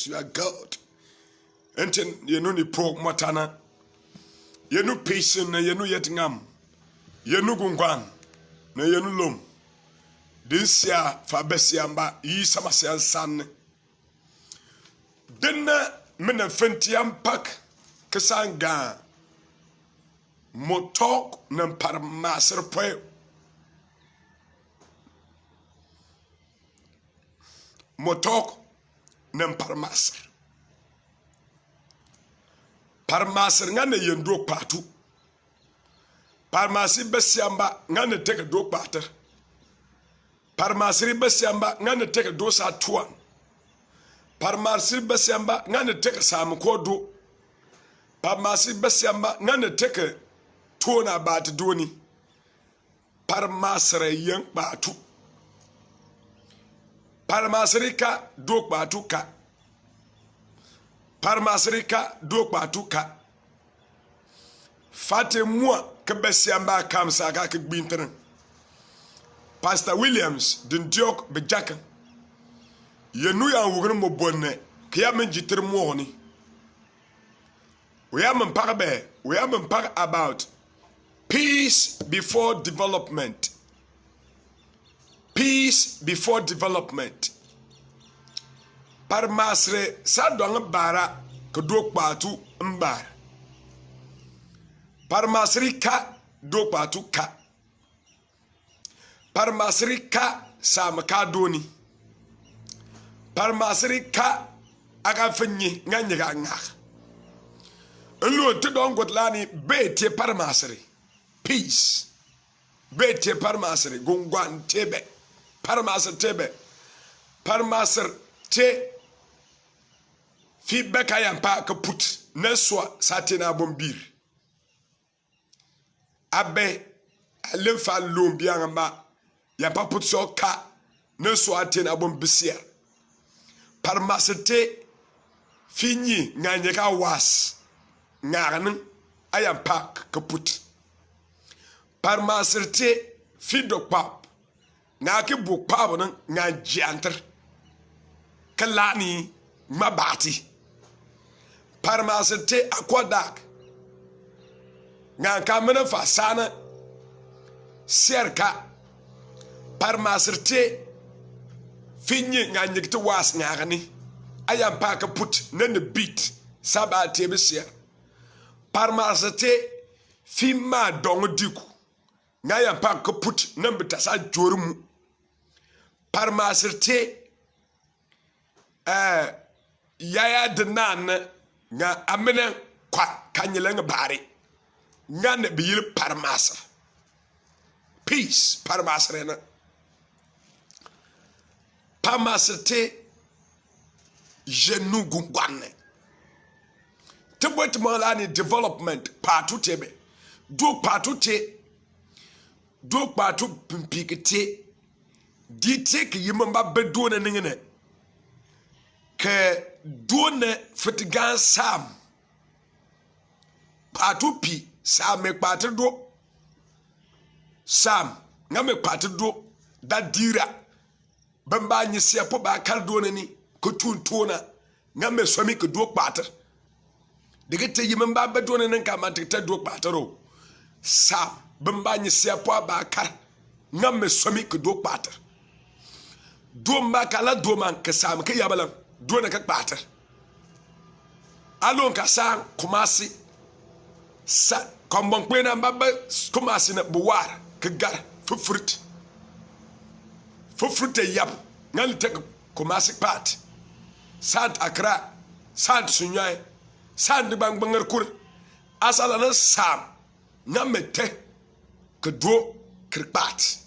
Jesus, you are God. Enten yenu ni pro matana. Yenu patient na yenu yetingam. Yenu gungwan na yenu lom. Dinsia fabesiamba yi samasian san. Dinna mena fentiam pak kesanga. Motok na parmaser poe. Motok na parmaser. Parmaser ngane yendo patu. Parmasi besiamba ngane teke do pater. Parmasiri besiamba ngane teke do sa tuan. Parmasiri besiamba ngane teke sam kodo. Parmasiri besiamba ngane teke tuona bat doni. Parmasere yang patu. Parmasiri ka do patu ka. Parmasiri ka do patu ka. Fate moi que besiamba kam saka ke gbintren. Pastor Williams din diok be jakan. Yenu ya wugre mo bonne ke ya men jitir mo ni. We am about peace before development. Peace before development. Parmasre sa donga bara ke do patu mbar. Parmasri ka do patu ka. Parmasri ka sam ka doni. Parmasri ka aga fanyi nganye ga ngak. Elo te don gotlani bete parmasri. Peace. Bete parmasri gungwan tebe. Parmasri tebe. Parmasri te fi beka yampa ka put neswa satina bombir. Abe alefa lombia ma ya pa put so ka ne so aten abon bisia parmasete fini nganye ka was ngarnen ayam pak ka put parmasete fido pap na ke bu pap nan ngaji anter kalani mabati parmasete akwadak ngan kamena fasana serka parmaserte finye ngan yikte was ngani ayam paka put nene beat saba tebesia parmaserte fima dong diku ngayam paka put nembeta sa jormu parmaserte yaya denan nga amena kwa kanyelenga bari ngane biyil parmasa peace parmasa rena parmasete jenu gungwane tebot malani development patu tebe do patu te do patu pimpikete di take yimba bedo na ngene ke done fitigan sam patu pi Sam me pati do. Sam nga me pati do da dira. Bamba nyisia po ba kar do nani ko tuntuna nga me somi ko do pati. Dege te yimba ba do nani ka man te do pati ro. Sam bamba nyisia po ba kar nga me somi ko do pati. Do ma kala do man ke sam ke yabalan do na ka pati. Alon ka sang kumasi sa kombon kwena mbaba kumasi na buwar kagar fufrut yap ngal tek kumasi pat sant akra sant sunyai sant bang bangar kur asala na sam namete kdo kirpat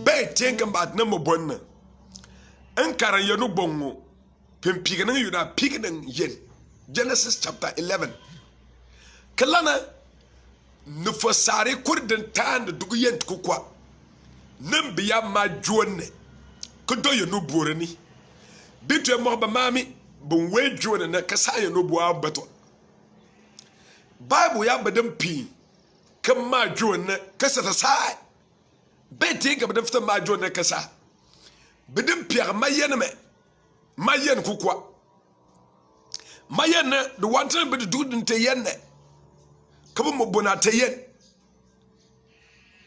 be tenkan bat na mo bonna en karan yanu bongo pempigana yuna pignan yen Genesis chapter 11 kalana nufasare kurdin tan dugu yent kukwa nambiya ma jone kudo yanu borani bitwe mo ba mami bon we jone na kasa yanu bo abato Bible ya badam pi kama jone kasa ta sai bete ga badam fta ma jone kasa badam pi ma yenme mayen kukwa mayen the one time be do didn't yen come mo bona tayen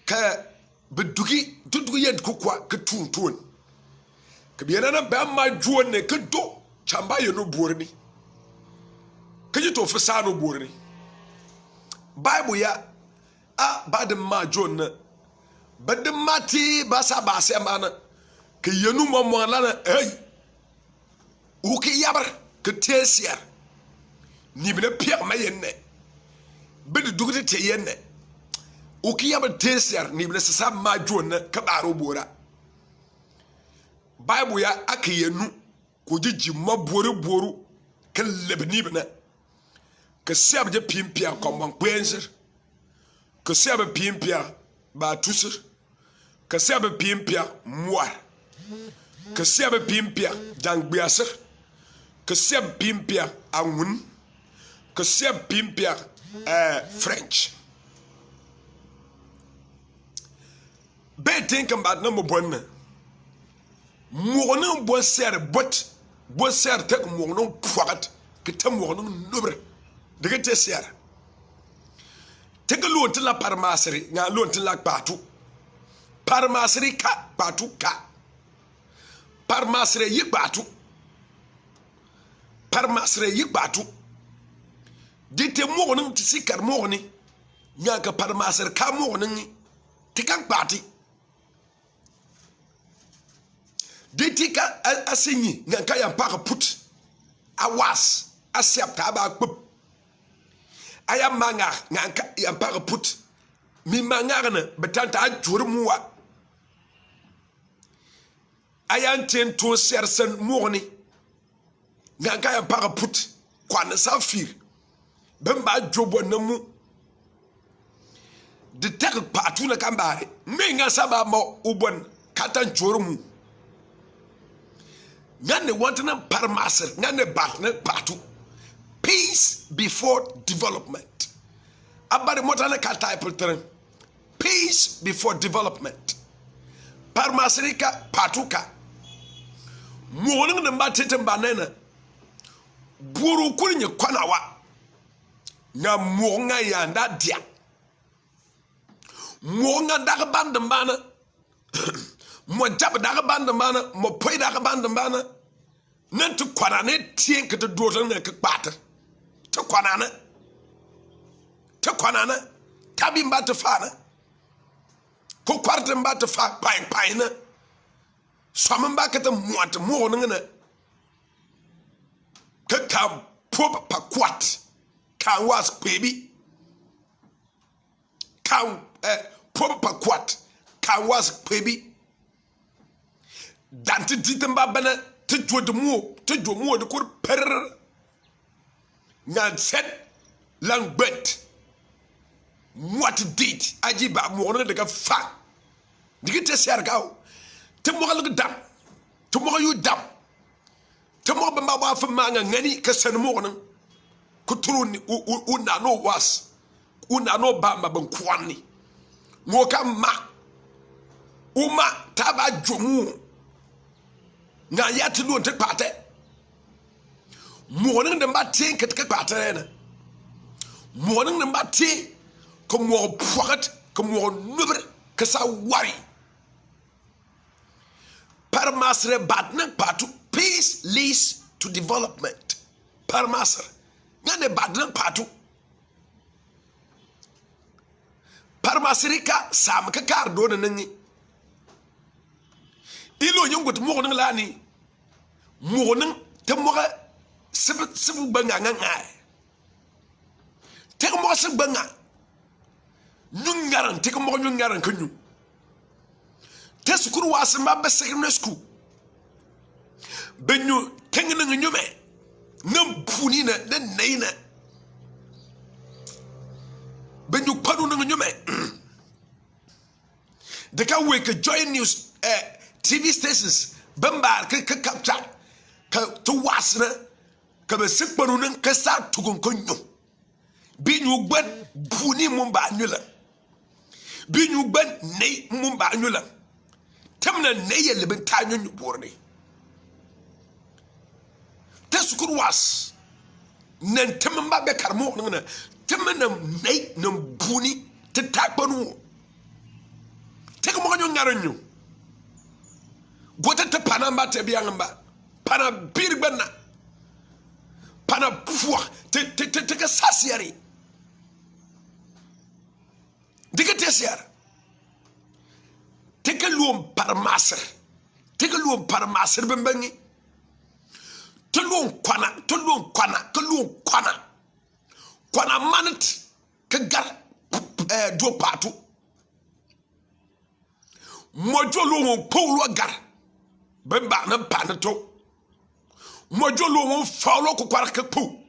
ka bedugi dudu yen kukwa ka tuntun ka biena na ba ma juon ne ka do chamba ye no borni ka jito fesa no borni bible ya a bad ma juon na bad mati basa basa mana ka yenu mo la na hey u ki yabar ka tesiar ni bina piak ma yenne be dudu te yenne u ki yabar tesiar ni bina sa ma juon na ka baro bora bible ya aka yenu ko jiji mabore boru ka lebni bina ka siab je pimpia ko mon kwenser ka siab pimpia ba tusir ka siab pimpia muar ka siab pimpia jangbiasir ka siab pimpia angun ka siab pimpia French be think about no mo bonna mourning bon ser bot bon ser tek mourning poigat que te mourning nubre de que te ser tek lo la parmasri nga lo la patu parmasri ka patu ka parmasri yi patu parmasri yi patu de te mourning ti sikar mourning nya ka parmasri ka mourning ti kan pati Detika asenyi nganka ya mpaka put awas asepta aba kpop aya manga nganka ya mpaka put mi manga na betanta ajur muwa aya nten to sersen morni nganka ya mpaka put kwana safir bemba jobo namu de tek patu na kambare menga saba mo ubon katan jorumu ngane wantana parmaser ngane batne patu peace before development abare motana ka type tren peace before development parmaserika patuka moning ne matete banana buru kunye kwanawa na monga ya ndadia monga daga bandambana mo jab daga bandambana mo poy daga bandambana nan tu kwanane tien ke to dotan ne ke pata to kwanana tabi mbata fana ko kwarte mbata fa pai na so mba ke to muat mo ngene ke ka pop pa kwat kan was baby kan pop pa kwat kan was baby danti ditemba bana te jomo de kur per na set langbet what did ajiba mo ne daga fa digite sergaw te mo gal dam te mo yu dam te mo ba ba fa ma ngani ka sen mo ne ku turuni una no was una no ba ma ban kwani mo ka ma uma taba jomu nga yati lo nte pate morning de mbati ket ke pate na morning de mbati ko mo poigat ko mo nubre que sa wari parmasre badna patu peace leads to development parmasre ngane badna patu parmasrika sam ka kar do na ngi ilo yongot morning lani morning te moga sibu banga nga te mo se banga nyun ngaran te mo nyun ngaran kanyu te sukuru wasma be secondary school benyu kengena nyume nam puni na neina benyu padu na nyume de ka we ka join news TV stations bambar ka capture ka to wasna ka be sekpanu nan ka sa tugun konyo binyu gban buni mumba anyula binyu gban nei mumba anyula tamna nei yele ben tanyo borne Yesu was nan temba be karmo ngana temenam nay nam buni te takbanu te ko mo ngaranyu gota te panamba te biangamba pana birgbana pana pwa te ka sasiari diga tesiar te ka luom parmaser bembangi te luom kwana manit ka gar do patu mojo luom polo gar bemba na panato mojo luom fawlo ko kwar ka pu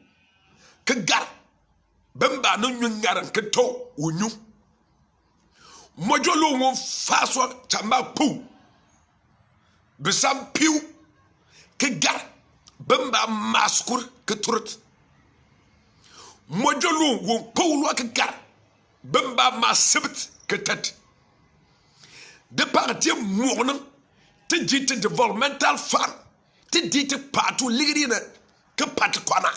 ka gar bemba na nyungaran ka to wonyu mojo luom faso chamba pu besam piu ka gar bemba maskur ka turut mojo luom polo ka gar bemba masibit ka tat de parti morning te dit developmental fund te dit patu ligirina ke pat kwana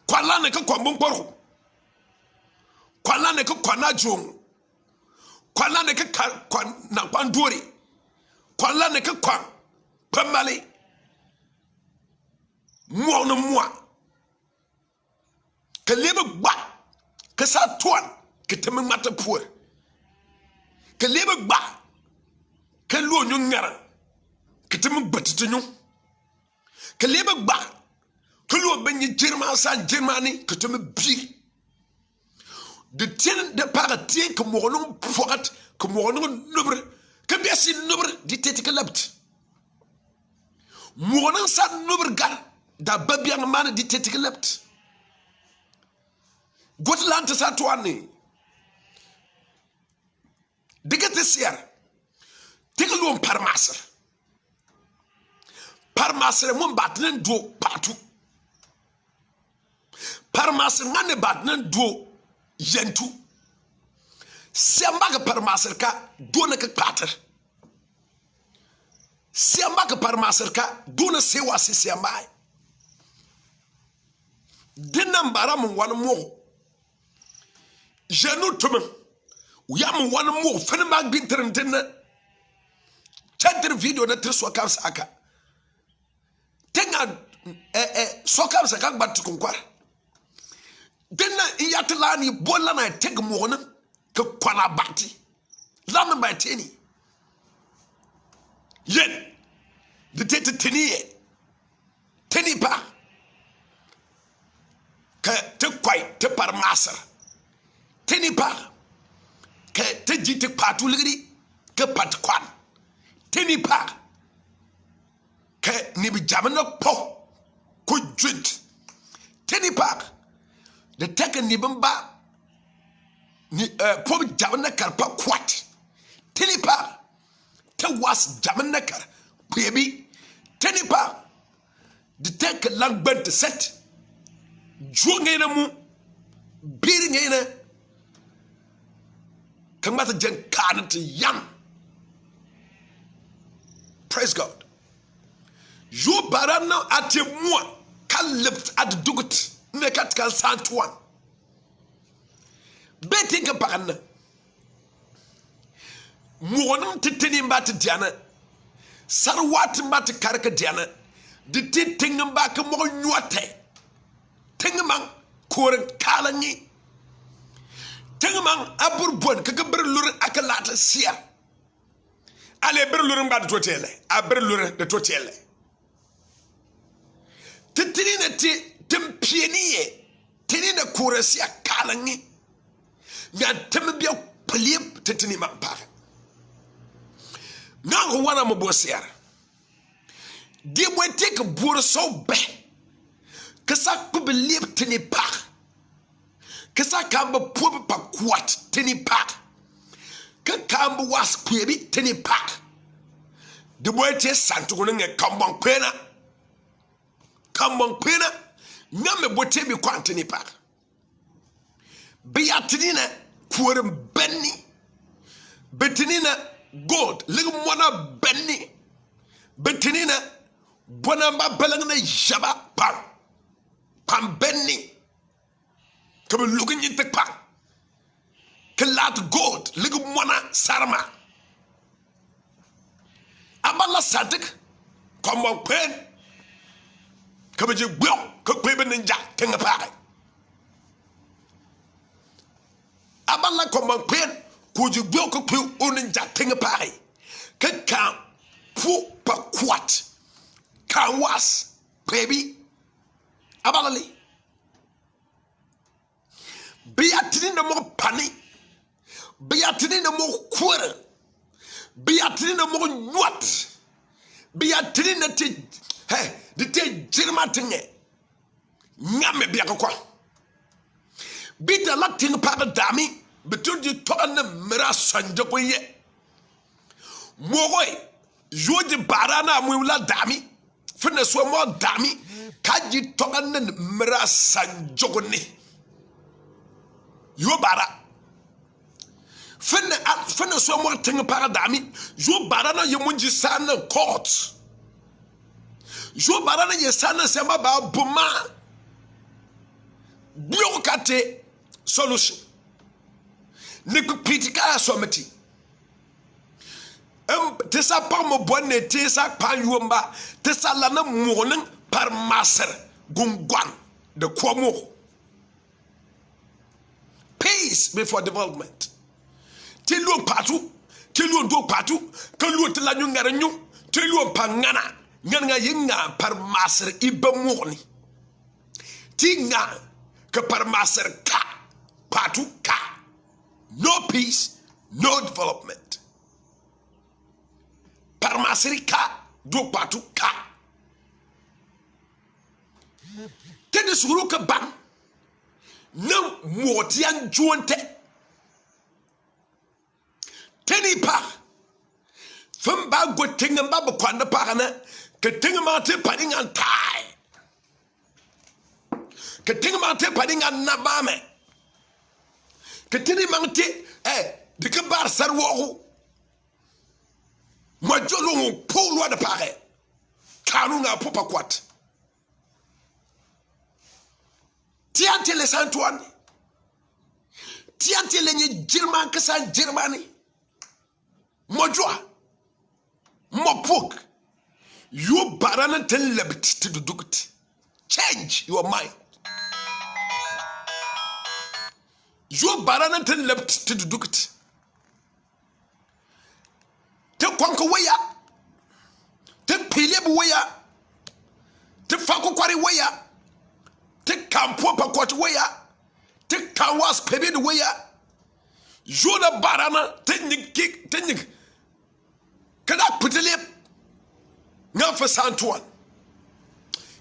kwala ne ke kwambon poro kwala ne ke kwana jong kwala ne ke na pandori kwala ne ke kwa pamali mo ke lebe gba ke sa tuan ke teme mata puer ke lebe gba ke lo nyu ngara ke teme batite nyu ke lebe gba ke lo benyi jirma san jirmani ke teme bi de tien de paratie ke mo no forat ke mo no nubre ke biasi nubre di tete ke labt mo no sa nubre gar da babiang man di tete ke labt Gotland sa tuani diga tesiar tega luom parmaser mon batnen do patu parmaser ngane batnen do yentu semba ka parmaser ka do na ka pater semba ka parmaser ka do na sewa se semba dinam baram wan mo jenu tumen uyam wan mo fen mag bintrenten chanter video na triswa kam saka tenga sokam saka bat kunkwar denna iyatlani bolla na teg mo na ke kwana bati lam ba teni yen de tete teni pa ke te kwai te parmasar teni pa ke te jite patu ligri ke pat kwan teni pa ke ni bi jamana po ko junt teni pa de teke ni bamba ni po bi jamana kar pa kwat teni pa te was jamana kar bebi teni pa de teke lang bent set jongena mu bir ngena kamata jen kanat yam. Praise God. You barana at moi kalipt at dugut nekat kal santuan betting a barana muonum titini mbat diana sarwat mbat karaka diana de titing mbak mo nyote tingman koren kalangi tingman aburbon kaka ber lur akalata sia ale ber lur mbad totele a ber lur de totele titini na ti tempienie tini na koresia kalangi ya tembia plip titini mampa nang wana mo bosiar di mo take bur so be kasa ku believe tini pa kasa kamba pu pa kwat tini pa ka kamba was kwebi tini pa di mo te santu ko nge kambon kwena nyame bote bi kwantini pa be atinina kurum benni betinina god ligu mona benni betinina bonamba belang na jaba pam benni comme lugin yi tek pam que lat god ligu mona sarma abala sadik comme pen comme je gbo que pe ben nja tenga pare abala comme pen ko je gbo que pe oninja tenga pare que kan pour pas quat kan was baby abalali biatini na mo pani biatini na mo kwere biatini na mo nyuat biatini na te de te jirma tinge nyame biaka kwa bita latin pa dami betul di to na mera sanje ko ye mogoy jodi barana mu la dami fene so mo dami kaji to na mera sanje ko ni yo bara fene so mo tinga para dami yo bara na yemunji sana court yo bara na yesana sema ba buma biokate solution ne kritika someti tesa par mo bonne tesa pan yomba tesa lana monin par maser gungwan de komo peace before development telu patu telu do patu kelu tela nyu ngara nyu telu pangana ngana yinga par maser ibamoni tinga que par maser ka patu ka no peace no development par maser ka do patu ka tede suru ka bam na motian juonte teni pa famba go tingamba ba kwanda pa na ke tingama te padinga tai ke tingama te padinga na bame ke tini mangte de ke bar sarwo mo jolo polo da pare kanu na popa kwat tiante le santuan tiante le ni jirman ka san jirmani mojwa mopok you barana ten lebit to do it. Change your mind. You barana ten lebit to do it. Te kwanko waya, te pileb waya, te fako kwari waya, te kampo pa kwat waya, te kanwas pebed waya. You da barana ten nik kada putele nga fa santuan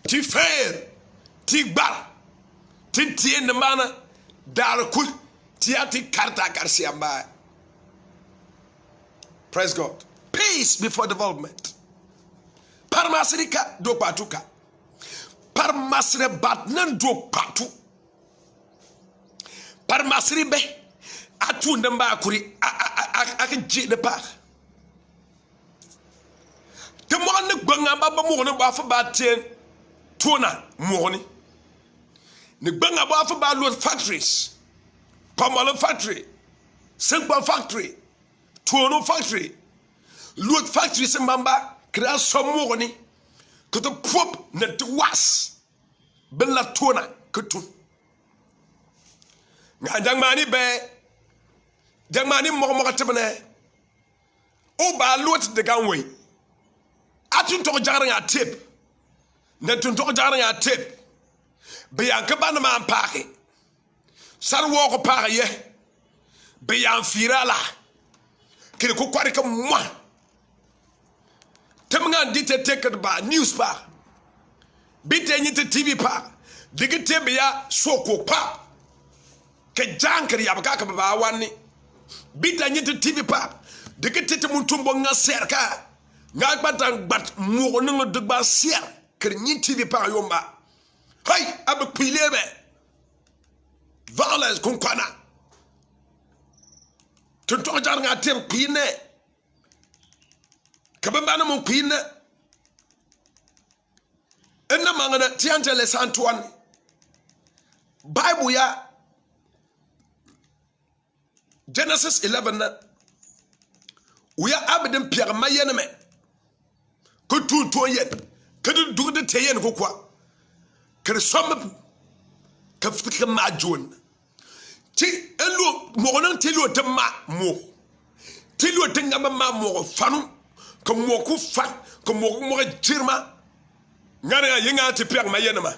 ti fair ti bar ti tie ne mana dar kul ti ati karta karsiamba. Praise God. Peace before development. Parmasrika do patuka. Parmasre batnan do patu. Parmasri be atu ndamba kuri akje de pa. Te mo ne gbanga ba mo ne ba fa ba tien tona mo ni ne gbanga ba fa ba lo factories Pamalo factory Sengba factory Tuono factory lo factories mbamba kra so mo ni que te pop ne te was ben la tona que tu nga jangmani be jangmani mo tebne o ba lot de ganwe atun to jaranga tip ne tun to jaranga tip be yanka ban man paake sar wo ko paake ye be yan firala kire ko kwari ka moi temnga dite teket ba news ba bite nyite tv pa digite be ya soko pa ke jankri ya baka ka ba wani bite nyite tv pa digite te mun tumbo nga serka nga batang bat mo no de ba ser ke nyi tv pa yomba hay ab pilebe violence kun kwana tun to jar nga tem pine ka ba na mo pine mangana tiantele santuan Bible ya Genesis 11 na we are abedem pierre mayene me ko tuntu yen ke du de teyen ko kwa ke som ke fitka ma jon ti elo mo nan ti lo ma mo ti lo tenga ma mo fanu ko mo ku fa ko mo jirma ngana yenga ti pierre mayene ma.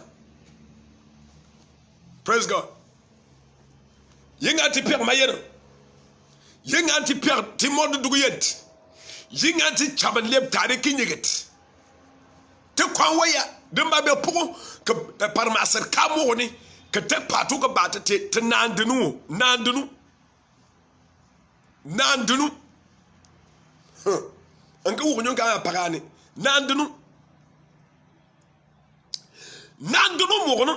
Praise God. Yenga ti pierre mayene Yenga ti pierre ti modu duguyet yenga ti chaban leb tare kinyeget te kwanwaya demba be pugo ke parmaser kamo ni ke te patu ko batete te nandunu anka wo nyon ka pagani nandunu mo no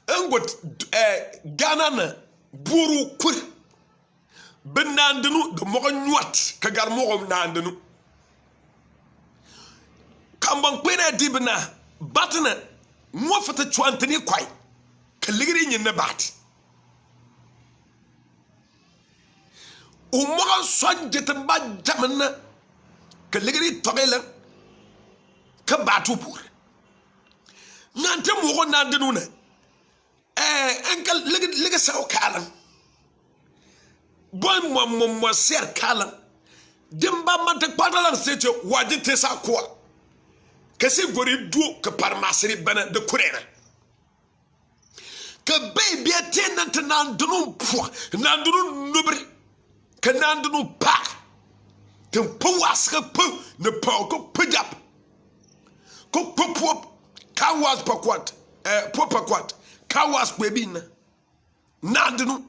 engot Ghana na buru kur ben nandunu de mo nyuat ka gar mo nandunu kambon kwena dibna batna mo fata chwantani kwai ka ligri nyin na bat o mo sonjete ba jamna ka ligri togela ka batu pur nante mo nandunu na enka liga saw kalan boy mo ser kalan demba mante padalan sete wadi te sa kwa kasi gori du ke parmasri bana de kurena ke baby tenant nandunu po nandunu nubri ke nandunu pa te po waska po ne po ko pejap ko po kawas pakwat po pakwat kawas kwebina nandunu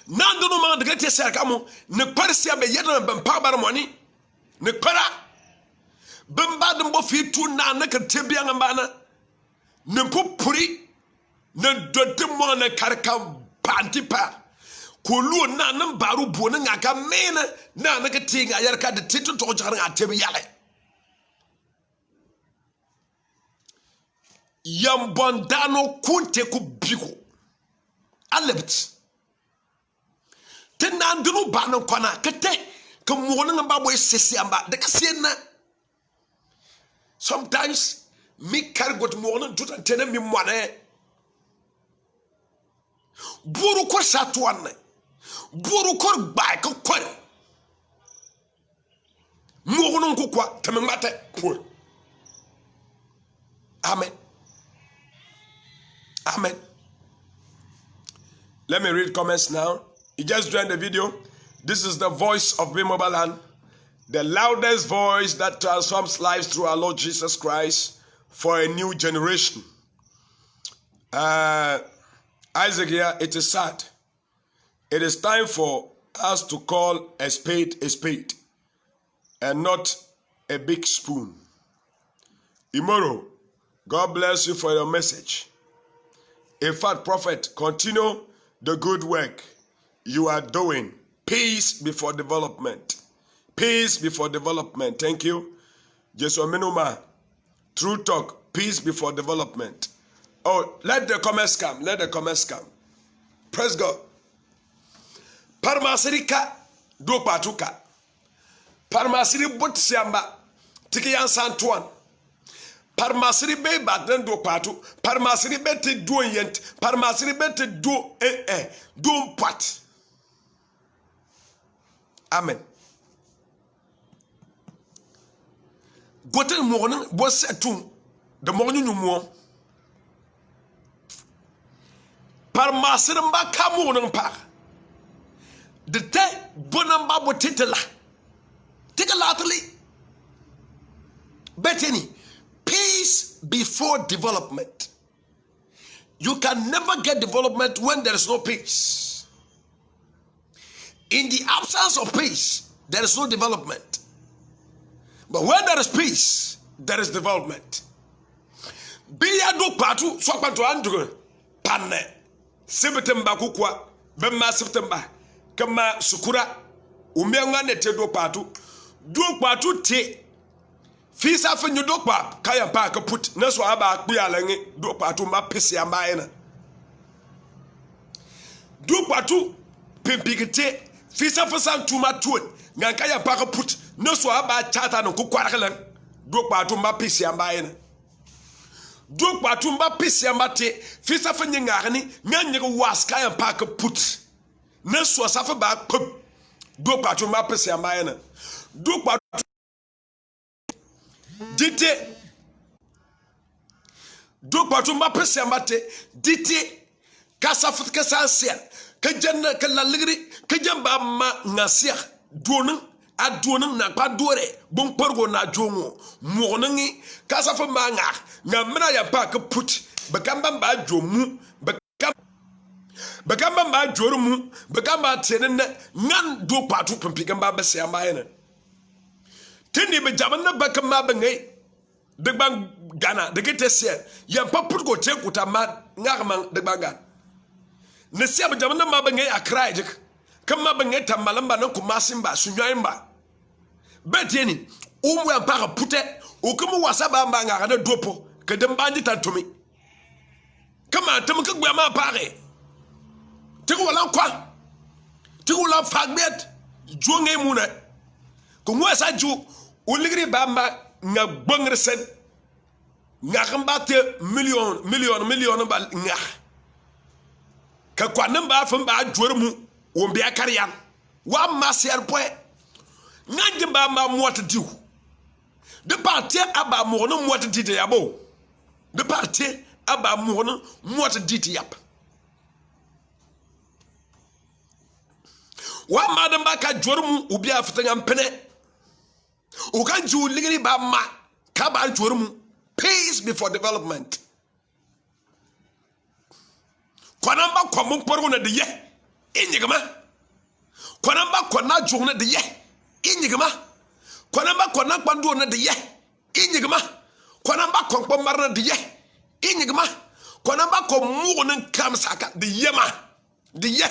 ma de gete ser kamo ne parsia be yedon ban pa bar moni ne para ban ba dum bo fi tu na ka tebia ngamba ne popuri ne dote mo na karka panti pa ko lu na nan baru bo na ngaka mena na ka tinga yar ka de titu to jar nga tebi yale yambondano kunte ku bigo alebt tenandunu bana kona kete ke mo na ba boy sesi amba de kasena sometimes me cargot mo na tuta tene mi mwane buru ko satwane buru ko ba ko ko mo no ko kwa tememate pour amen. Amen. Let me read comments now. You just joined the video. This is the voice of B-Mobile Land, the loudest voice that transforms lives through our Lord Jesus Christ for a new generation. Isaac here, it is sad. It is time for us to call a spade and not a big spoon. Imoro, God bless you for your message. In fact, prophet, continue the good work you are doing. Peace before development. Peace before development. Thank you. Jesu Minuma. True talk. Peace before development. Oh, let the comments come. Let the comments come. Praise God. Parmasirika do patuka. Parmasiri but siamba. Tikiyan Santuan. Parmasiri be baden do patu, parmasiri be te do yent, parmasiri be te do do pat. Amen. Goten morning was set to the morning no more. Parmasiri mba kamu non pa. The te bonamba bo titela. Titela Bethany. Peace before development. You can never get development when there is no peace. In the absence of peace, there is no development. But when there is peace, there is development. Biyadu patu swapatu andru panne September kukwa bema September kama sukura umenga nete do patu te Fisa fa nyu dokpa kaya pa ka put na so aba akpi alange dokpa to ma pese ambaye na dokpa to pempikete fisa fa san tuma tuon ngan kaya pa ka put na so aba chata no ko kwaraklan dokpa to ma pese ambaye na dokpa to ma pese ambate fisa fa nyangani ngan was kaya pa ka put na so sa fa ba pop dokpa to ma pese ambaye na dokpa dite do patou ma pese amate dite kasa fut kasa ser ka janna ka laligri ka jamba ma ngasia donin a donin na pa dore bon porgo na jongo mo ngi kasa fa ma nga mena ya pa ka put bakamba ba jomu bakamba ba jorumu bakamba tenena ngan do patou pempigamba ba se amayena tini be jamanna bakama bangay de bang gana de gete ser ya pa put go te kuta ma ngarman de banga ne se be jamanna ma bangay akra ejik kama bangay tamalamba na kumasimba sunyaimba beteni umu ya para pute o kuma wasa ba ngara na dopo ke de mbandi tantumi kama tam ka gwa ma pare ti ko la kwa ti ko la fagbet jonge muna ko wasa ju uligri bamba nga bongre sen nga khambate million ba nga ka kwanan ba fa ba jormu wo mbiya karyan wa masier poe nga ba ma mota diu de partir aba mo no mota dite yabo de partir aba mo no mota dite yap wa madam ba ka jormu ubi afutanga mpene o kan ju ligri ba ma ka ba jormu peace before development kwana ba kwamon porgo na de ye inyigama kwana ba kwana jogna de ye inyigama kwana ba kwana kwando na de ye inyigama kwana ba kwampo marna de ye inyigama kwana ba ko mu na kam saka de yema de ye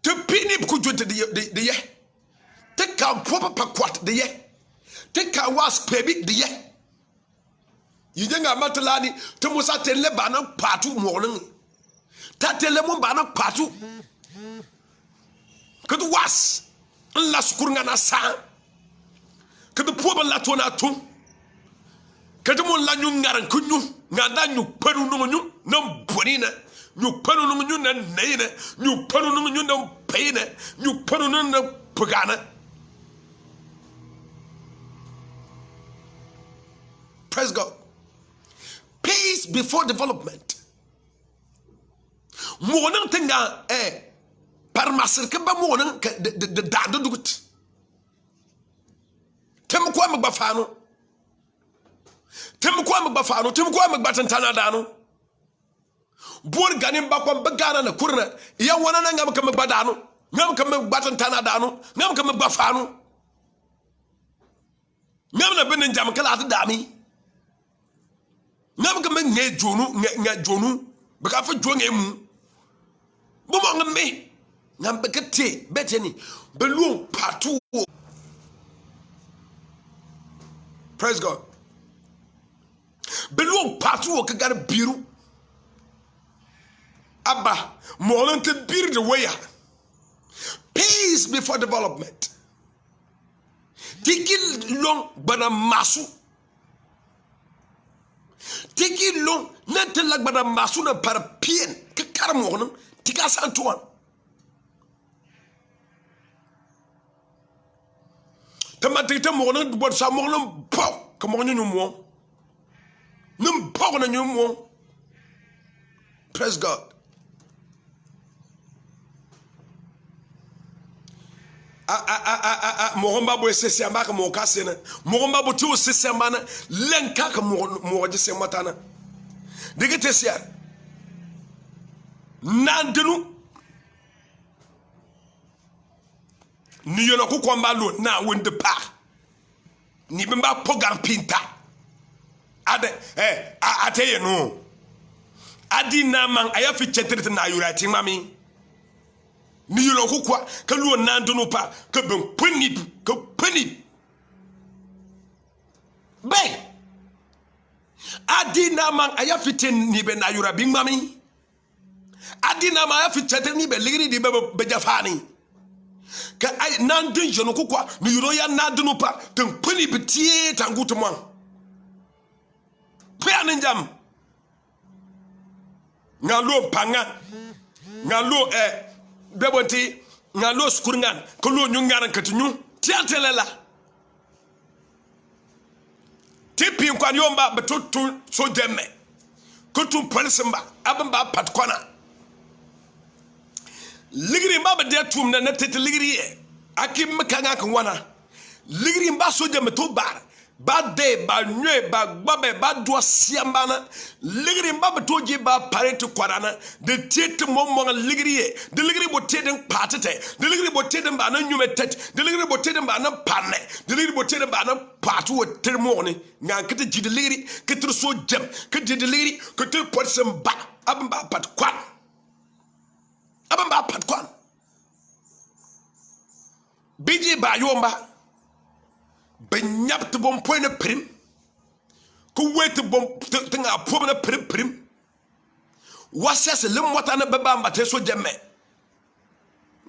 te pini ku jote de ye te ka popa pakwat de ye te ka was pebi de ye yijenga matlani te musa tele bana patu monin ta tele mun bana patu kadu was la skuranga na sa kadu poba la tona tu kadu mun la nyu ngaran kunyu ngada nyu peru no nyu nam bonina nyu peru no nyu na neina nyu peru no nyu na peina nyu peru no na pagana. Praise God. Peace before development. Monan tinga parmasir ke ba monan de dado dugut. Tem ko am gbafano. Tem ko am gbafano, tem ko am gbatantana dano. Bor ganim ba ko bagana na kurna. Ya wona na ngam kam gbadano. Ngam kam gbatantana dano, ngam kam gbafano. Ngam na benen jam kala ta dami. Ngam kam nge jonu baka fa jonge mu bo mo ngam ngam bekete beteni belu patu. Praise God. Belu patu ka gar biru abba mo lan te bir de waya peace before development tikil long bana masu tiki long nete lagbada masuna par pien ke karamo tika santuan tamati te mo non bo sa mo non po ko mo nyu mo num po na nyu mo. Praise God. Mogomba bo sese amaka mo kasena mogomba bo tu sese amana lenka ka mo je se matana digete siar nandenu ni yono ku kwamba lo na wonde pa ni bimba pogar pinta ade ateye no adi na man ayafi chetrete na yurati mami ni yolo ko kwa ka lu nandenu pa ka ben peni ka peni bay adina man aya fitin ni be na yura bi mami adina ma aya fitin ni be ligri di be jafani ka ay nan din jeno ko kwa ni yuro ya na dinu pa tan puni bitie tangutu man pe aninjam ngalo panga ngalo beboti ngalo skurungan ko lo nyungaran katunyu tiatelela tipi kwan yomba betutu so demme kutu polisimba abamba patkwana ligri mba de tum na tete ligri akim kanga kan wana ligri mba so demme to bar ba de ba nwe ba gbabe ba do siambana ligri mba betoji ba parete kwarana de tete mommo ligri de ligri bo teden patete de ligri bo teden ba na nyume tet de ligri bo teden ba na panne de ligri bo teden ba na patu wo termoni nga kete ji de ligri kete so jem kete de ligri kete potsem ba abamba pat kwan biji ba yomba benyap te bon point prim ko wet bon te nga pom na prim wasas le mota na beba mbate so jemme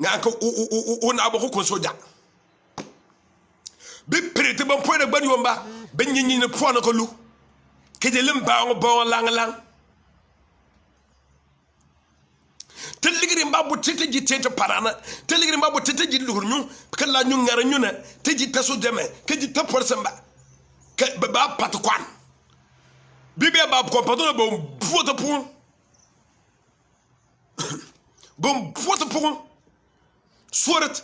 nga ko o na bo ko soja bi prete bon point na gbani womba benyinyi ne po na ko lu ke de lemba ngo bon lang te ligri mbabu tete ji tete parana te ligri mbabu tete ji lurnyu kala nyu ngara nyuna te ji taso jeme ke ji tapor samba ke ba patukwan bibe ba ko patona bom foto pon sorat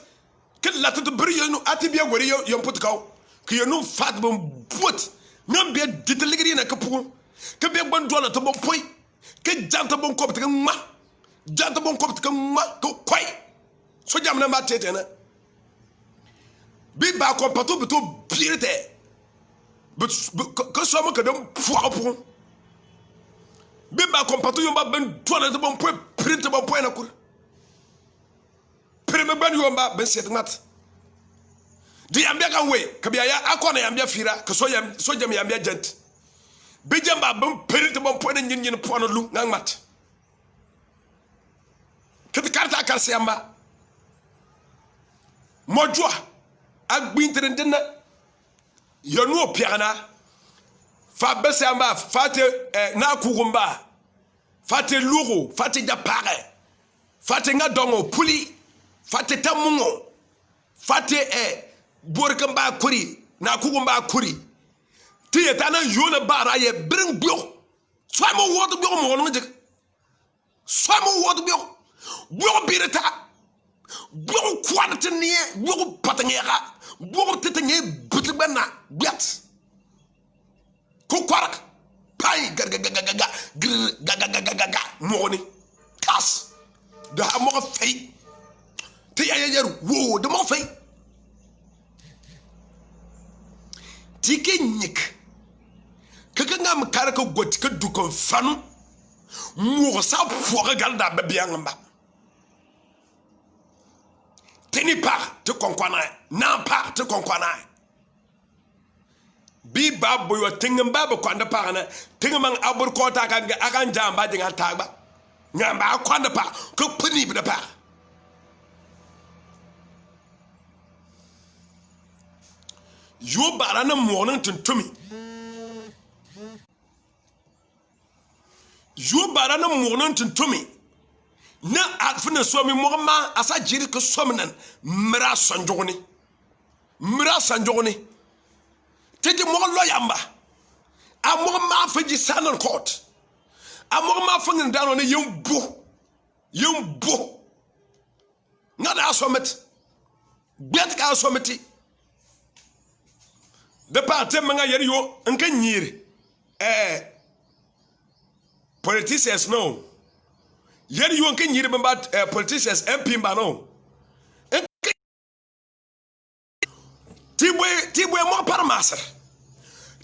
ke la te brio no atibia gori yo putkaw ke yo no fat bom put ngam be dit ligri na ke pon ke be bon do na to bom poy ke janta bom ko te ma janta bon ko te ma ko koy so jam na ma tete na bi ba ko pato beto birete ko so mo ke dem fo bi ba ko pato yo ba ben to na bon point print bon point na kur prime ban yo ba ben set mat di ambia kan we ka bia ya akona ya ambia fira ka so jam ya ambia gent bi jamba ben print bon point na nyin po na lu ngang mat kete karta karse amba mojwa agbintere ndena yonu opiana fa bese amba fate na kugumba fate luro fate japare fate ngadongo puli fate tamungo fate borkamba kuri na kugumba kuri tiye tana yona bara ye bring bio swamo wodo bio mo wono je swamo wodo bio bireta bio kwante nie bio patangera bio tetenye butbana biat ko kwarak pai gaga moni kas da mo fay te ya yeru wo de mo fay tike nyik kaka ngam karaka got ka dukon fanu mo sa fo ga galda babianga teni pa te konkwana na pa te konkwana bi babo yo tingam babo kwanda pa na tingam abur ko ta kan akan jamba dinga tagba ngamba kwanda pa ko puni bi da pa yo barana monan tuntumi yo barana monan tuntumi na afina somi mogma asa jiri ko somnan mira sanjogoni tedi mo lo yamba amogma faji sanan court amogma fangin dano ne yumbu ngada asomet bet ka asometi de parte manga yeri yo nka nyiri politicians no yeri yo nka nyiri bamba politicians MP mba no tibwe mo parmasar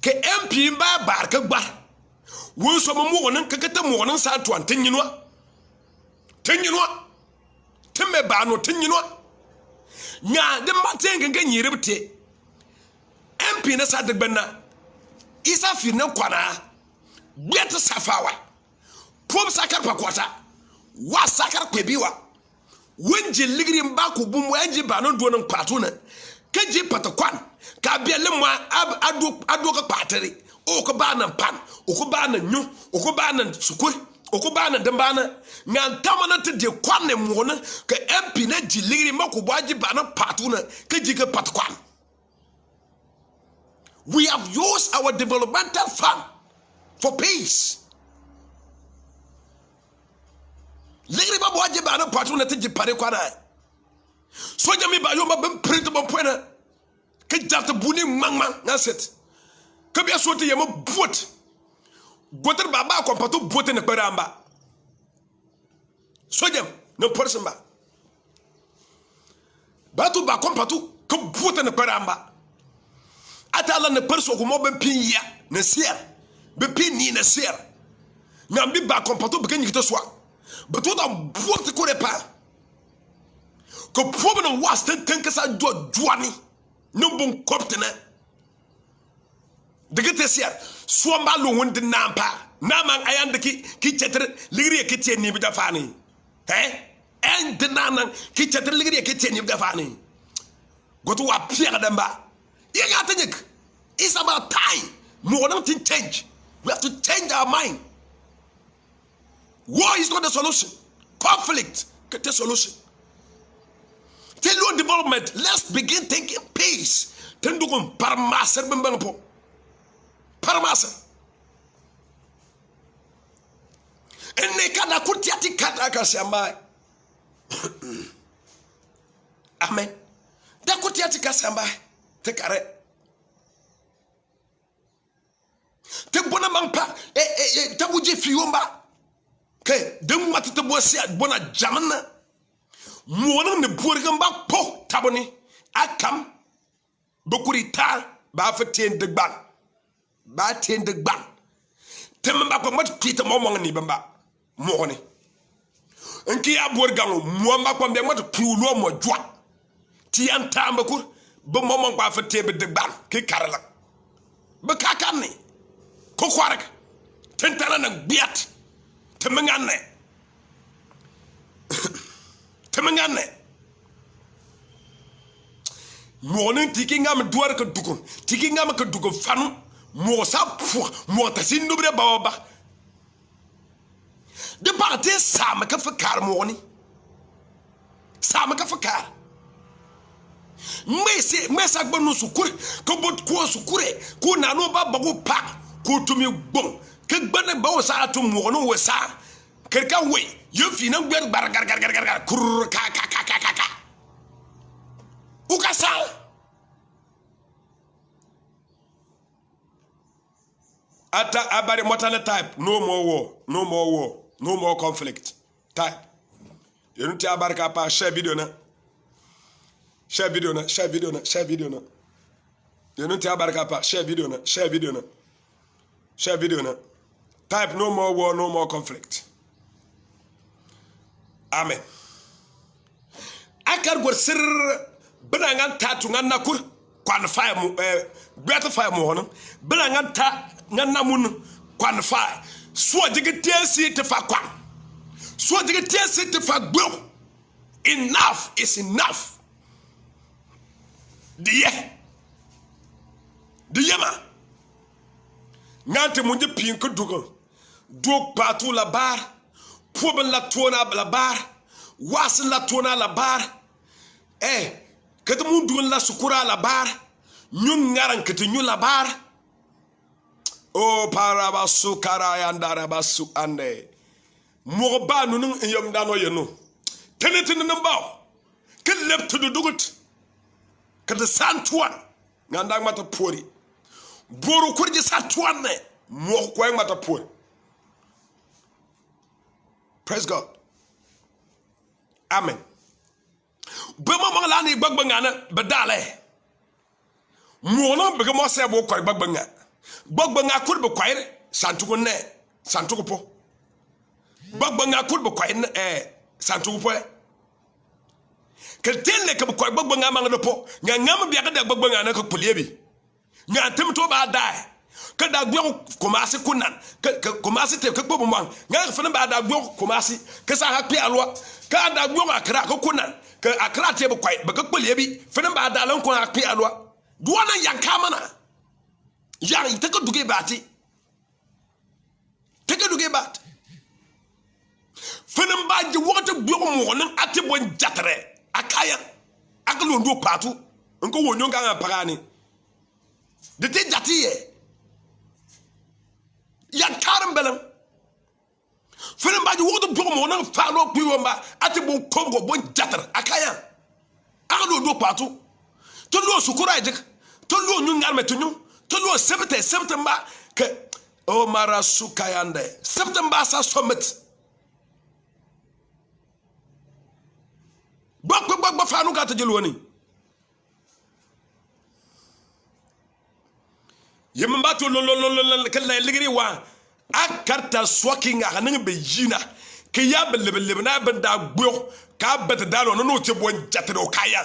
ke MP mba bar ka gbar wo so mo wonen kakata mo wonen sa to antinyinwa temme ba no tinyinwa nya de maten nka nyiri bete MP na sa de gbanna isa fina kwana bet safawa pom sakar pakwata wa sakar kwebiwa wenji ligri mbako bumu enji banon duonan patuna keji patakwan ka biele mwa adu ka patari o ko bana pan o ko bana nyu o ko bana sukur o ko bana dambana ngantamana te de kwanne mona ka MP na ji ligri mbako bwaji bana patuna keji ka patakwan. We have used our developmental fund for peace. Ligri ba bwaji bana patuna te ji pare kwana so jami ba yo ma bem print bon point ke jarte buni mangman na set ke bia so te yema boat goter baba ko pato boat ne kparamba so jam no person ba batu ba ko pato ke boat ne kparamba atala ne person ko mo bem pin ya ne ser be pin ni ne ser ngambi ba ko pato be nyikito so batu da boat ko repa ko problem was ten sa joani numbun koptena de getesier so mbalo wonde nampa naman ayande ki chetre ligri ke tieni bi dafani en de nanan ki chetre ligri ke tieni bi dafani goto wa pierre damba yega tanyek. It's about time more than to change. We have to change our mind. War is not the solution. Conflict is the solution. Tell you development, let's begin thinking peace. Tendukun parmasa bembanpo. Parmasa. Enne kada kutiati kata kasamba. Amen. Da kutiati kasamba. Tekare. Te bona mangpa tabuji friomba. Ke dem matete bosia bona jamana. Mwana ne burgamba po taboni akam bokurita ba faten de ban ba ten de ban temba ko mat pita momong ni bamba mo ne enki ya burgam mo ma ko be mat piulo mo jwa ti anta mbakur be momong ba faten be de ban ki karala be kakan ni ko kwarek tentana nak biat temangane temangane monen tiki ngam duar ka dukun tiki ngam ka dukun fanu mo sa pu mo ta sin nubre baba de parti sam ka fakar moni sam ka fakar mesa gbonu sukure ko bot ko sukure ko nanu ba bagu pa ko tumi gbon ke gbane ba wo sa atum mo no wo sa kerka we yo fina gber gar kur ka ukasa ata abari motale type no more war no more conflict type yenu ti abarka pa share video na yenu ti abarka pa share video na type no more war no more conflict. Amen. Akar gor sir bana ngan tatu ngan nakur kwan fay mu beto fay mu hono bana ngan ta ngan namun kwan fay so jige tesi te fa kwan so jige tesi te fa gbo. Enough is enough. The yema ngante munje pin ko dugo dok patu la bar poben la tona la bar was la tona la bar kete mundu la sukura la bar nyun ngaran kete nyu la bar o paraba sukara yandara basu ande mo ba nunu yom dano yenu tenetin namba ke leptu dugut kete santuan nganda mata pori boru kurji santuan ne mo ko mata pori. Praise God. Amen. Bema manglani gbagbangana bedale. Mona bega mo se bo kwai gbagbanga. Gbagbanga kur be kwai santugo ne, santugo po. Gbagbanga kur be kwai santugo po. Keltelle ke kwai gbagbanga mangdo po. Nga ngam biaka da gbagbanga na ko poliebi. Nga temto ba dai. ka da gbo komasi kunan ka komasi te ka gbo mo nga fana ba da gbo komasi ka sa ha pe alwa ka da gbo akra ka kunan ka akra te ba kwai ba ka kpele bi fana ba da lan ko ha pe alwa duwana yanka mana yang te ka duge bati te ka duge bat fana ba ji wota gbo mo nan ati bon jatre akaya akalo ndo patu nko wonyo nga pagani de te jatiye yan karam belam fene mbaji wodo bogo mo nan faalo piwo mba ati bon kongo bon jatar akaya akalo do patu to lo sukura ejik to lo nyu ngar metunyu to lo sebte mba ke o mara sukayande sebte mba sa somet bak faanu ka tajel woni yemba to lo kala ligri wa akarta swaking a nan be yina ke ya belebele na benda gbo ka bet dalo no te bon jatro kaya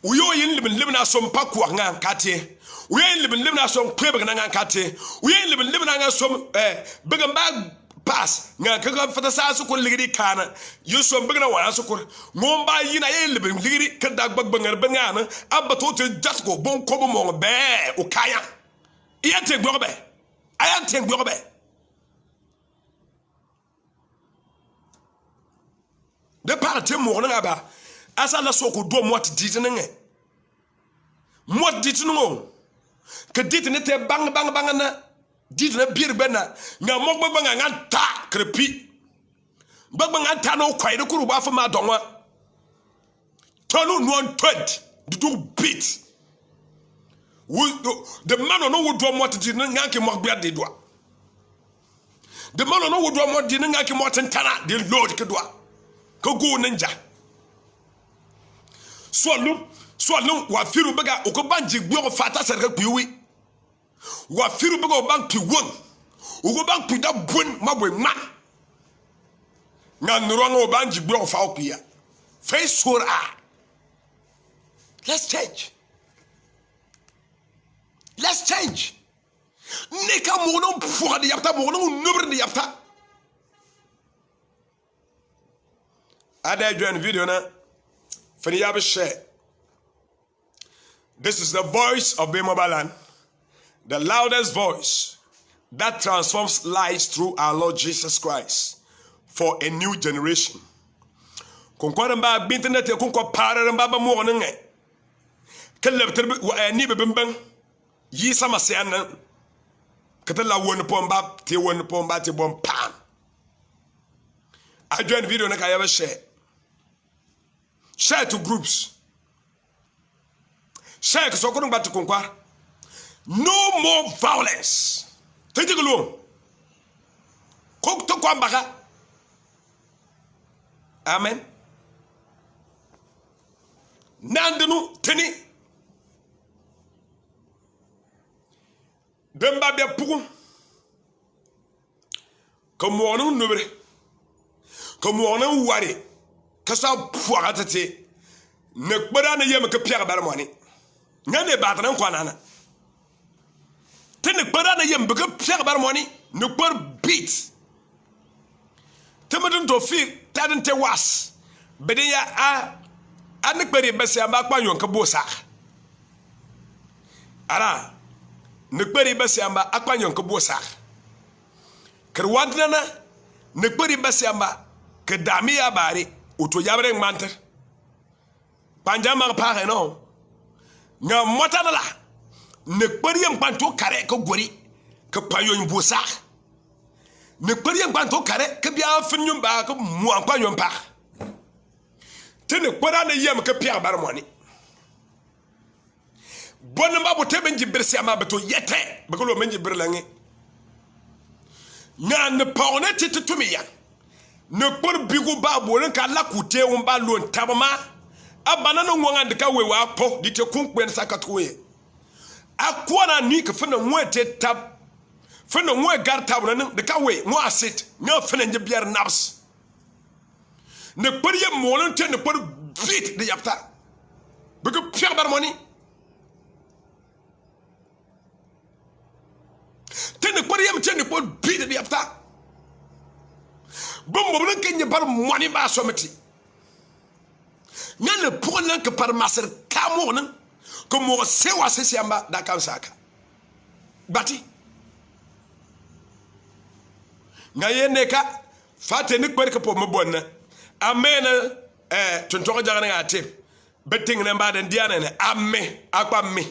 uyo yin libin na som paku nga kate uyo yin libin na som kwebe nga kate uyo yin libin na som begamba pass nga ka fata sa su ko ligri kana yo som begna wa su ko ngomba yina yin libin ligri ka dag bagbangar bengana abato te jatko bon ko mo be o kaya iyante gbobe ayante gbobe de parte mo na ba asa la soko do mot ditine nge mot ditine ngo ke ditine te bang na ditine bir bena nga mo gbagba nga ta krepi gbagba nga ta no kwai de kuru ba fa ma donwa tonu no 20 du beat the man no would do what did Nanki Mokbia de doa. The man no would do what did Nanki Morton Tana, the Lord Kedua. Go ninja. Swallow, what Firu Baga, Okobanji, Bio Fata Sarkapi. What Firu Bago Bank to one. Ugo Bank to that bun, Mabwe man. Nan Rongo Banji Bio Faupia. Face for let's change. Let's change. Neka mono pour de yapta mono nubre de yapta. Ada join video na. Fani yabe share. This is the voice of Bemobalan, the loudest voice that transforms lives through our Lord Jesus Christ for a new generation. Konkwara mba internet konkwa para mba ba mo nge. Keleb terbe wa ni be bembang. Yi sama siana katala won pomba te bom pam. I join video na kaya share to groups, share so ko ngba to konkwa. No more violence. Take it alone. Kok to kwambaka. Amen. Nandenu teni Bemba be pugu comme on nubre comme on wari ka sa puaga tete ne kbara na yem ka piaga bar moni ngane batran kwanana te ne kbara na yem ka piaga bar moni ne kbar beat te modun to fi tadin te was bede ya a ne kbari bese amba kwanyon ka bosa ara ne kperi basi amba akwanyon ko bosa kerwadna ne kperi basi amba ke dami ya bari uto yabre ngmanter panjama pa no nga motana ne kperi ngpanto kare ko gori ke panyon bosa ne kperi ngpanto kare ke bia finyum ba ko mu akwanyon pa te ne kpera ne yem ke pia bar moni bonne mabo te benji bersi ama beto yete bekolo menji berlangi nya ne pawne tete tumiya ne por bigu babo ren ka lakute on ba lon tabama abana no ngwa ndika we wa po dite kunkwen sakatwe akwana ni ka fena mwete tab fena mwe gar tab na de ka we mo asit nya fena nje biar naps ne por ye molon te ne por vite de yapta begu pia bar moni ni ko bi de yapta bombo ne kenye bar moni ba someti nyane pour nan que par maser kamo nan ko mo se wa se siamba da kan saka bati ngaye ne ka fate ni kwer ko po mo bonna amen tonto jagana ngate beting ne mbaden diana ne amme akwa me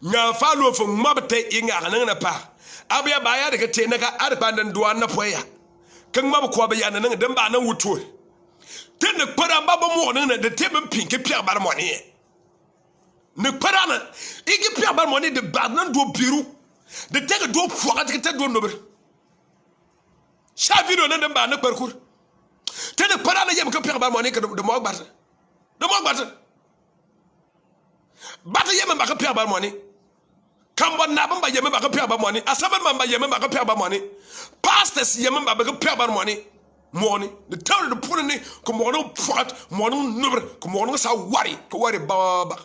nga fa lo fo mabte inga nan na pa abia ba ya de ke te ne ka arpa ndan duan na poya kan mab ko ba ya nan dan ba nan wuto ten ne kwara ba ba mo nan de te ben pin ke pia bar mo ne ne kwara na igi pia bar mo ne de ba nan do biru de te ke do fuaka te do no ber sha video nan dan ba na kwarkur ten ne kwara na yem ke pia bar mo ne ke de mo gbata bata yem ba ke pia bar mo ne kambon na ba yem ba ke pia bar mo ne asaban ba yem ba ke pia bar mo ne pastors yem ba ke pia bar mo ne morning the town the put ni ko mo no fat mo no nuber ko mo no sa wari ko wari baba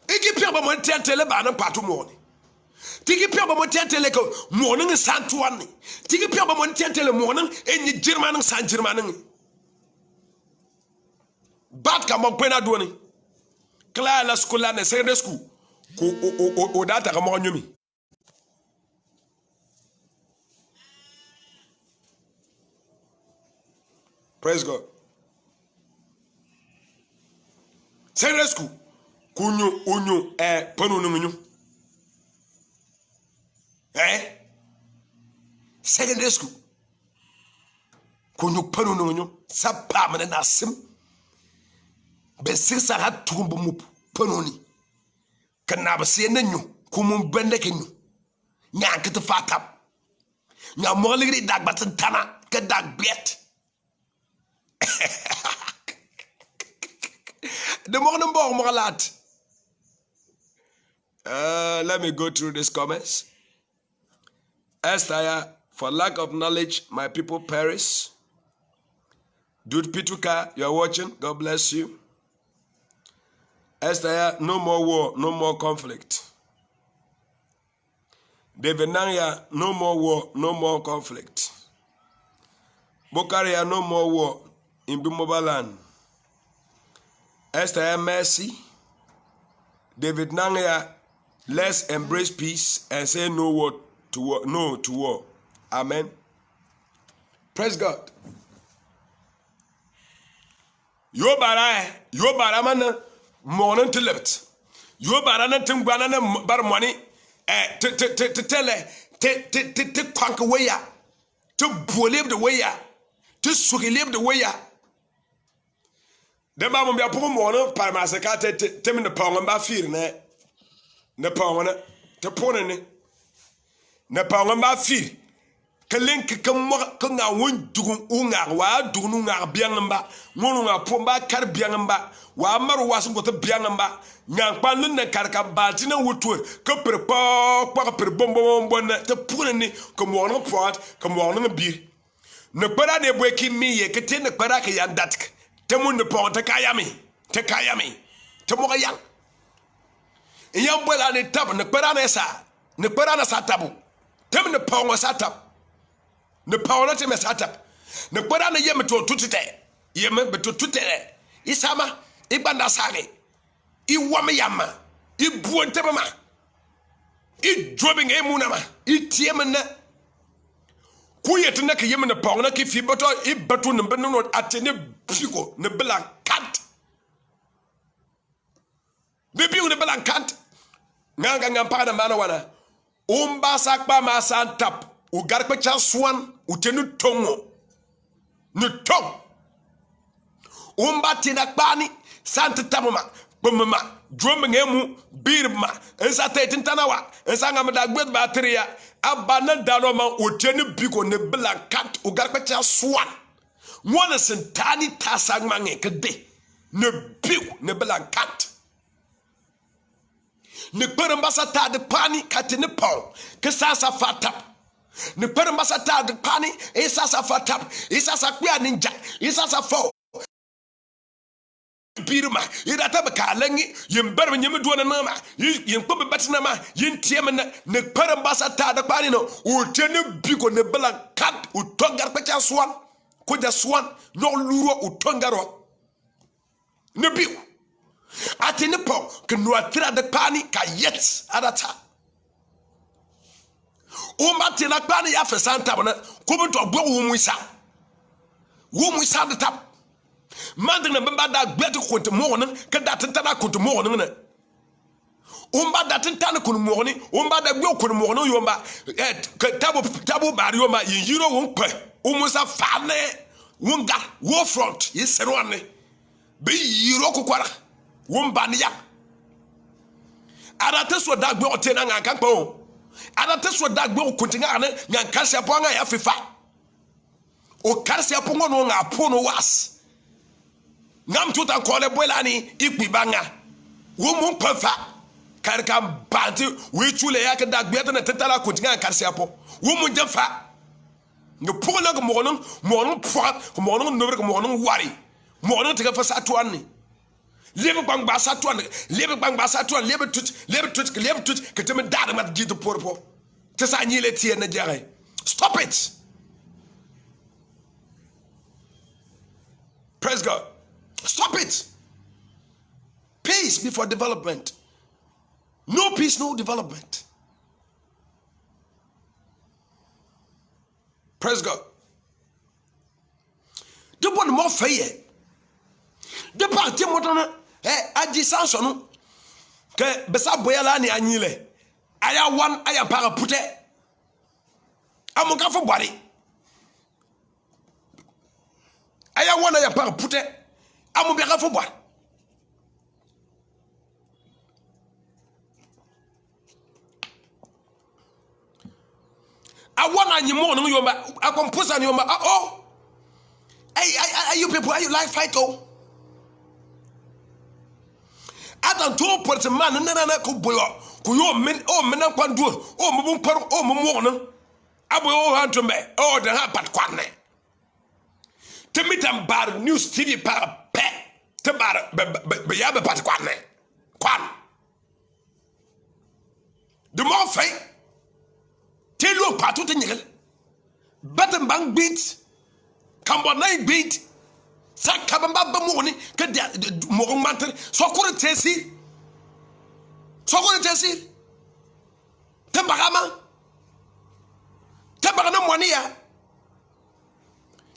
igi pia ba mo tentele ba na patu mo ni tigi pia ba mo tentele ko mo no santu ani tigi pia ba mo tentele mo no enyi jirma no san jirma no bat ka mo pena do ni kla la school na secondary school ko o data ka mo nyumi. Praise God. Secondary school. Kunyu panu nungu. Secondary school. Kunyu panu nungu. Sa pamane na sim. Be sisa hat tumbu mu panu ni. Kana ba se nanyu kumun bende kenyu. Nya kete fatap. Nya mo ligri dag bat tana ke dag biet. The morning ball more lot. Let me go through these comments. Esther, for lack of knowledge, my people perish. Dude Pituka, you're watching. God bless you. Esther, no more war, no more conflict. David Nanya, no more war, no more conflict. Bokaria, no more war in Bimobaland. Esther, mercy. David Nanya, let's embrace peace and say no war to war, no to war. Amen. Praise God. Yo bara man morning to left. Yo bara na tingwana na bar money to kwank way ya, to believe the way ya, to sugi the way ya. The Bible be a poor morning, Parmasaka, Tim the Pong and Bafir, ne Pong, the Pony, ne Pong and Bafir. Kalink come now, won't do unga, while do nunga biangamba, Monunga Pumba, Car biangamba, while Maru wasn't got a biangamba, Yang Panun and Carca Batina Woodwood, Copper Pop, per Bombo, the Pony, come on a pot, come on a beer. No parade waking me, a catin the Paraki and that. Temun the pont, Takayami, Tamoyang. A young boy on the top, Neperanesa, Neperanasa tabu. Temun the pong was sat up. The power not him sat up. Neperana Yemato Tutite, Yemen but to Tutite, Isama, Ibandasani, Iwamayama, Ibuantema, Idrobbing Emunama, Itiemana. Kuya to naka yemen upon a kiffy but I batun and benunot at any pico, Nebela cat. Maybe you Nebela cat. Nanga Pada Manawana. Umbasakba Masan tap, Ugarpacha swan, Utenu tongo. No tongue. Umbatina Bani, Santa Tamama, Bumama, drumming emu, Birma, and Satatin Tanawa, and Sangamada good batteria. Abana daloma uteni biko ne blancat ugarpacha swan. One sentani tasang mange kede. Ne biu ne blancat. Ne perambasata de pani katine pong. Kesasa fatap. Ne perambasata de pani esasa fatap. Esasa kwia ninja. Esasa fo. birma irata ba kalangi yimbar nyim duwana nama yin ko bebatina ma yin tiema ne parambasa ta da kwani no o tene biko ne bala kat o tongar pa cha swan ko ja swan no luro o tongaro ne biko atene po ke no atra da kwani ka yet adata o matena kwani ya fesanta bona ko bi to gbo wo muisa da tap manding na bamba da gbetu kontu morning ka da tantana kontu morning na umba da tantana kontu morning umba da gbe kontu morning yomba tabo bari yomba yiro wonpe umusa fane wonga wo front yesero ane be yiro kokwara womba ne ya arate so da gbe otena nganka kpo arate so da gbe kontu ngane nganka se po nga ya fifa o karse po ngono nga po no was ngam tuta kole bolani ikbibanga wo mun pafa karka banti we chule ya ka da gbeta na tetala kontinga karse apo wo mun jafa ne pugna ko monon prat ko monon nobre ko monon wari monon te ka fa satwan lebe bangba satwan lebe tut ke te me dada mat gitu porpo te sa nyile tie na jare stop it. Praise God. Stop it. Peace before development. No peace, no development. Praise God. The one more fair. The party motona aji sansonu ke besa boyala ni anyile. Aya one aya para pute. Amuka fo body. Aya one aya para pute. Amu be gafo boy. I want any more no yomba. I compose on yomba. Oh, hey, you people, are you like fight? Oh, I don't talk for the man. Nana ko boy. Ko yo men. Oh, men na kwandu. Oh, mo paro. Oh, mo mo no. Abo oh hanto me. Oh, the ha pat kwanne. Temitam bar news TV para pe. Te bar be ya be pat kwanne. Kwan. The more fight. Tell you partout te nyel. Batem bang beat. Kamba nai beat. Sa kabamba ba mo ni ke mo manter so ko tesi. So ko tesi. Te bagama. Te bagana mo ni ya.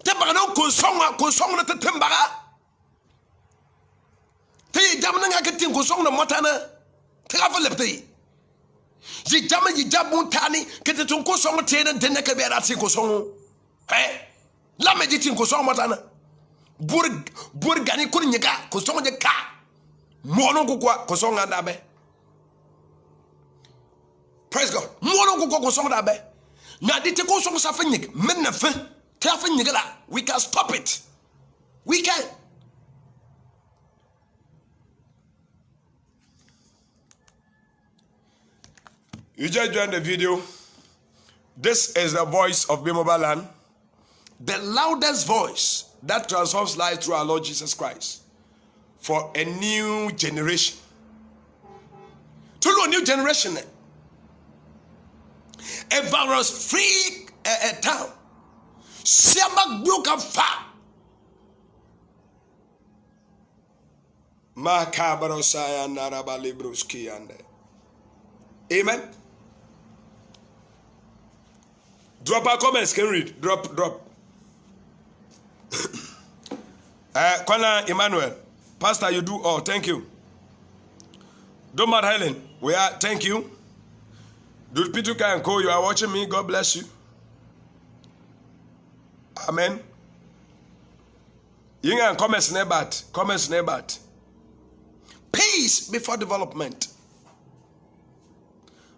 Te bagana ko song na te tembaga. Te jamna nga ke tin ko song na motana. Te ga fa lepte. Yi jamu tani kete tunko songo tena dene ke bera ti ko songo la me jiti ko songo matana bur gani ko nyeka ko songo je ka mono ko songo anda be. Praise God. Mono ko songo da be na dite ko songo sa fa nyek men na fa ta fa nyek la we can stop it. We can. You just joined the video. This is the voice of B-Mobile Land, the loudest voice that transforms life through our Lord Jesus Christ for a new generation. To a new generation, a virus-free town. Siamba Gluka Fa. Makabarosaya Narabalibruski and amen. Drop our comments, can read. Drop. Kwana Emmanuel, Pastor, you do all. Thank you. Domar Helen, we are. Thank you. Dude Pituka and Co, you are watching me. God bless you. Amen. Yinga comments nebat. Comments nebat. Peace before development.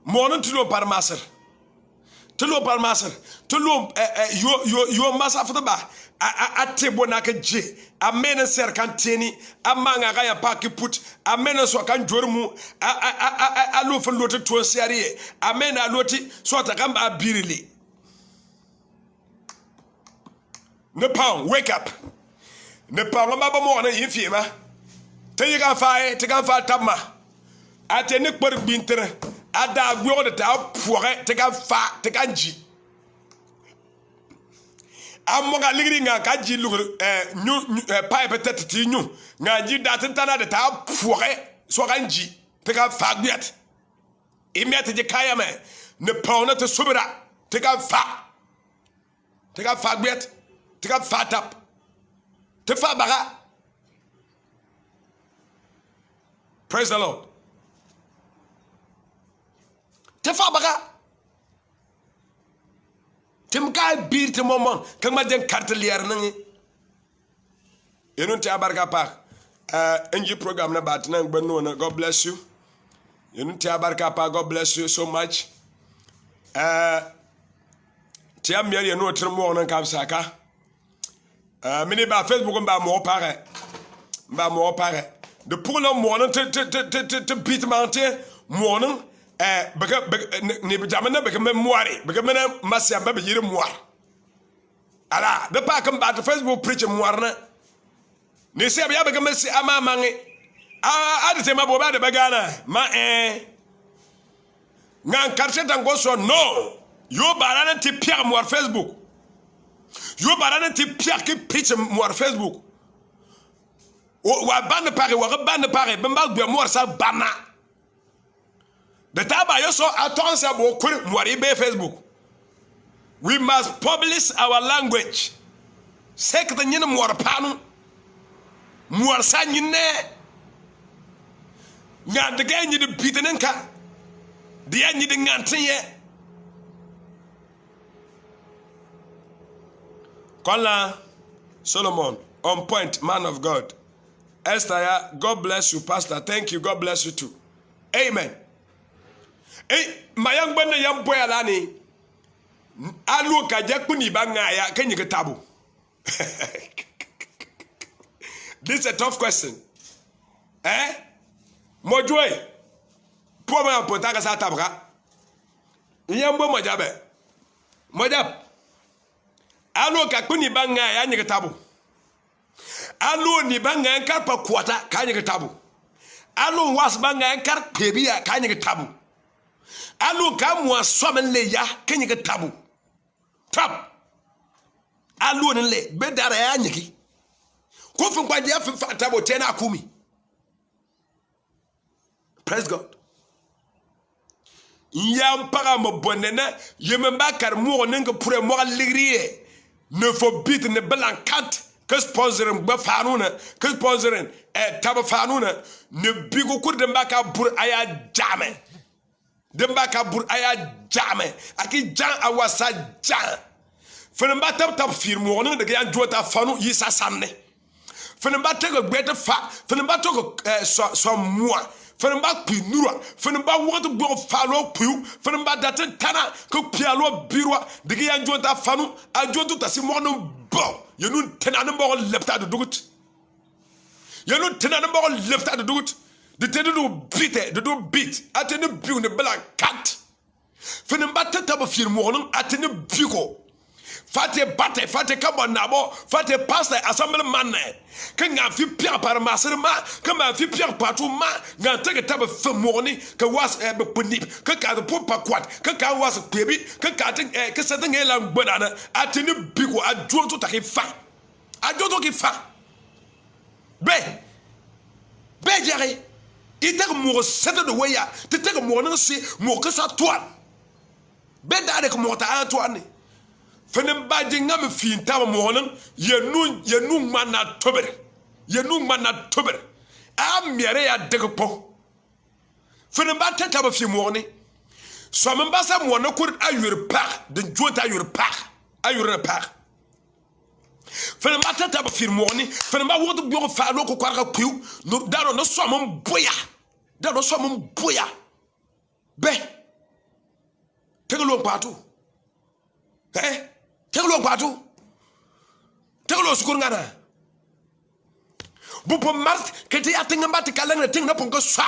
Morning to no parmaser. Tulo palmaser tulo yo masa fotaba atebo na kaje amena ser kanteni amanga ga ya paki put amena so kan jormu alo fo lote to siare amena loti so ta kan ba birili ne pound wake up ne pound ma ba mo na yifie ma te yiga fae te kan fa tamma ate ne kpor bintere ada gwo de ta puore te kan fa te kan ji amoga ligri nga ka ji lugur pipe tete ti nyu nga ji datin tana de ta puore so kan ji te kan fa gbiat imiat je kaya me ne pawna te subira te kan fa gbiat te kan fa tap te fa baga. Praise the Lord. Te fa baga. Te mka bir te momon. Kang ma den carte lier nangi. Yenun te abarka pa. NG program na bat nang benu na. God bless you. Yenun te abarka pa. God bless you so much. Te am yer yenu otre mo nan kam saka. Mini ba Facebook mba mo pare. Mba mo pare. De pour le morning te beat mountain morning beka ne bijamana beka memoire beka mena masia ba yire moire ala de pa kam ba Facebook preach moire na ne se ya beka mesi ama mangi a de ma bo ba de bagana ma ngan quartier tango so no yo barana ti pierre moire Facebook yo barana ti pierre qui preach moire Facebook wa ban pare bamba gbe mo sa bana de taba yo so aton sa bo kuri mwari be Facebook. We must publish our language sek de nyine mwar panu mwar sa nyine nga de ga nyi de bitenenka de ya nyi de ngantenye kola Solomon on point, man of God. Esther, God bless you, Pastor. Thank you. God bless you too. Amen. Hey, my young man, young boy, Alani. Alu kajakuni bangaya. Can you get tabu? This is a tough question. Mojwe. Poor man, potaka sa tabra. Yambo mojabe. Mojab. Alu kakuni bangaya. You get tabu. Alo ni banga enkar pa kwata kanye kitabu. Alo was banga enkar pebia kanye kitabu. Alo kamwa somen le ya kanye kitabu. Tap. Alo ni le bedara ya nyiki. Kufin kwa dia fifa tabo tena akumi. Praise God. Yam para mo bonena yememba kar mo nenga pure mo ligriye. Ne faut bit ne blancat. Que sponsoring ba fanuna que sponsoring taba fanuna ne bigo kur de mbaka bur aya jame de mbaka bur aya jame aki jan awasa jan fene mba tab firmu wono de yan jota fanu yisa samne fene mba tego gbete fa fene mba to so moi fene mba pinura fene mba woto go falo piu fene mba daten tana ko pialo birwa de yan jota fanu a jotu tasi mo no bo Yenun tenane mbo lepta de dugut. Yenun tenane mbo lepta de dugut. De tene do beat de do beat. Atene biu ne bela kat. Fene mbatte tabo firmo non atene biuko. Fate bate fate kabo nabo fate pastor assemble man. Ke nga fi pierre par masere ma ke ma fi pierre partout ma nga tege tabo firmoni ke was be ponip ke ka po pakwat ke ka was pebi ke ka ke seten ela gbodana atene bigo adjo to take fa adjo to ki fa be jare ite mo sete de weya te te mo no si mo ke sa toan be dare ko mo ta antoine fenem baje ngam fi taba mo non yenu mana tober a miere ya degpo fenem ba taba fi mo ni so men ba sa mo no kur ayure pa de jota ayure pa fenem ba taba fi mo ni fenem ba wodo bi ko fa lo ko kwara ku no daro no so mon boya be tegelo patu tegelo patu tegelo sukur ngana bupo mart kete atinga mbati kalanga ting na ponko swa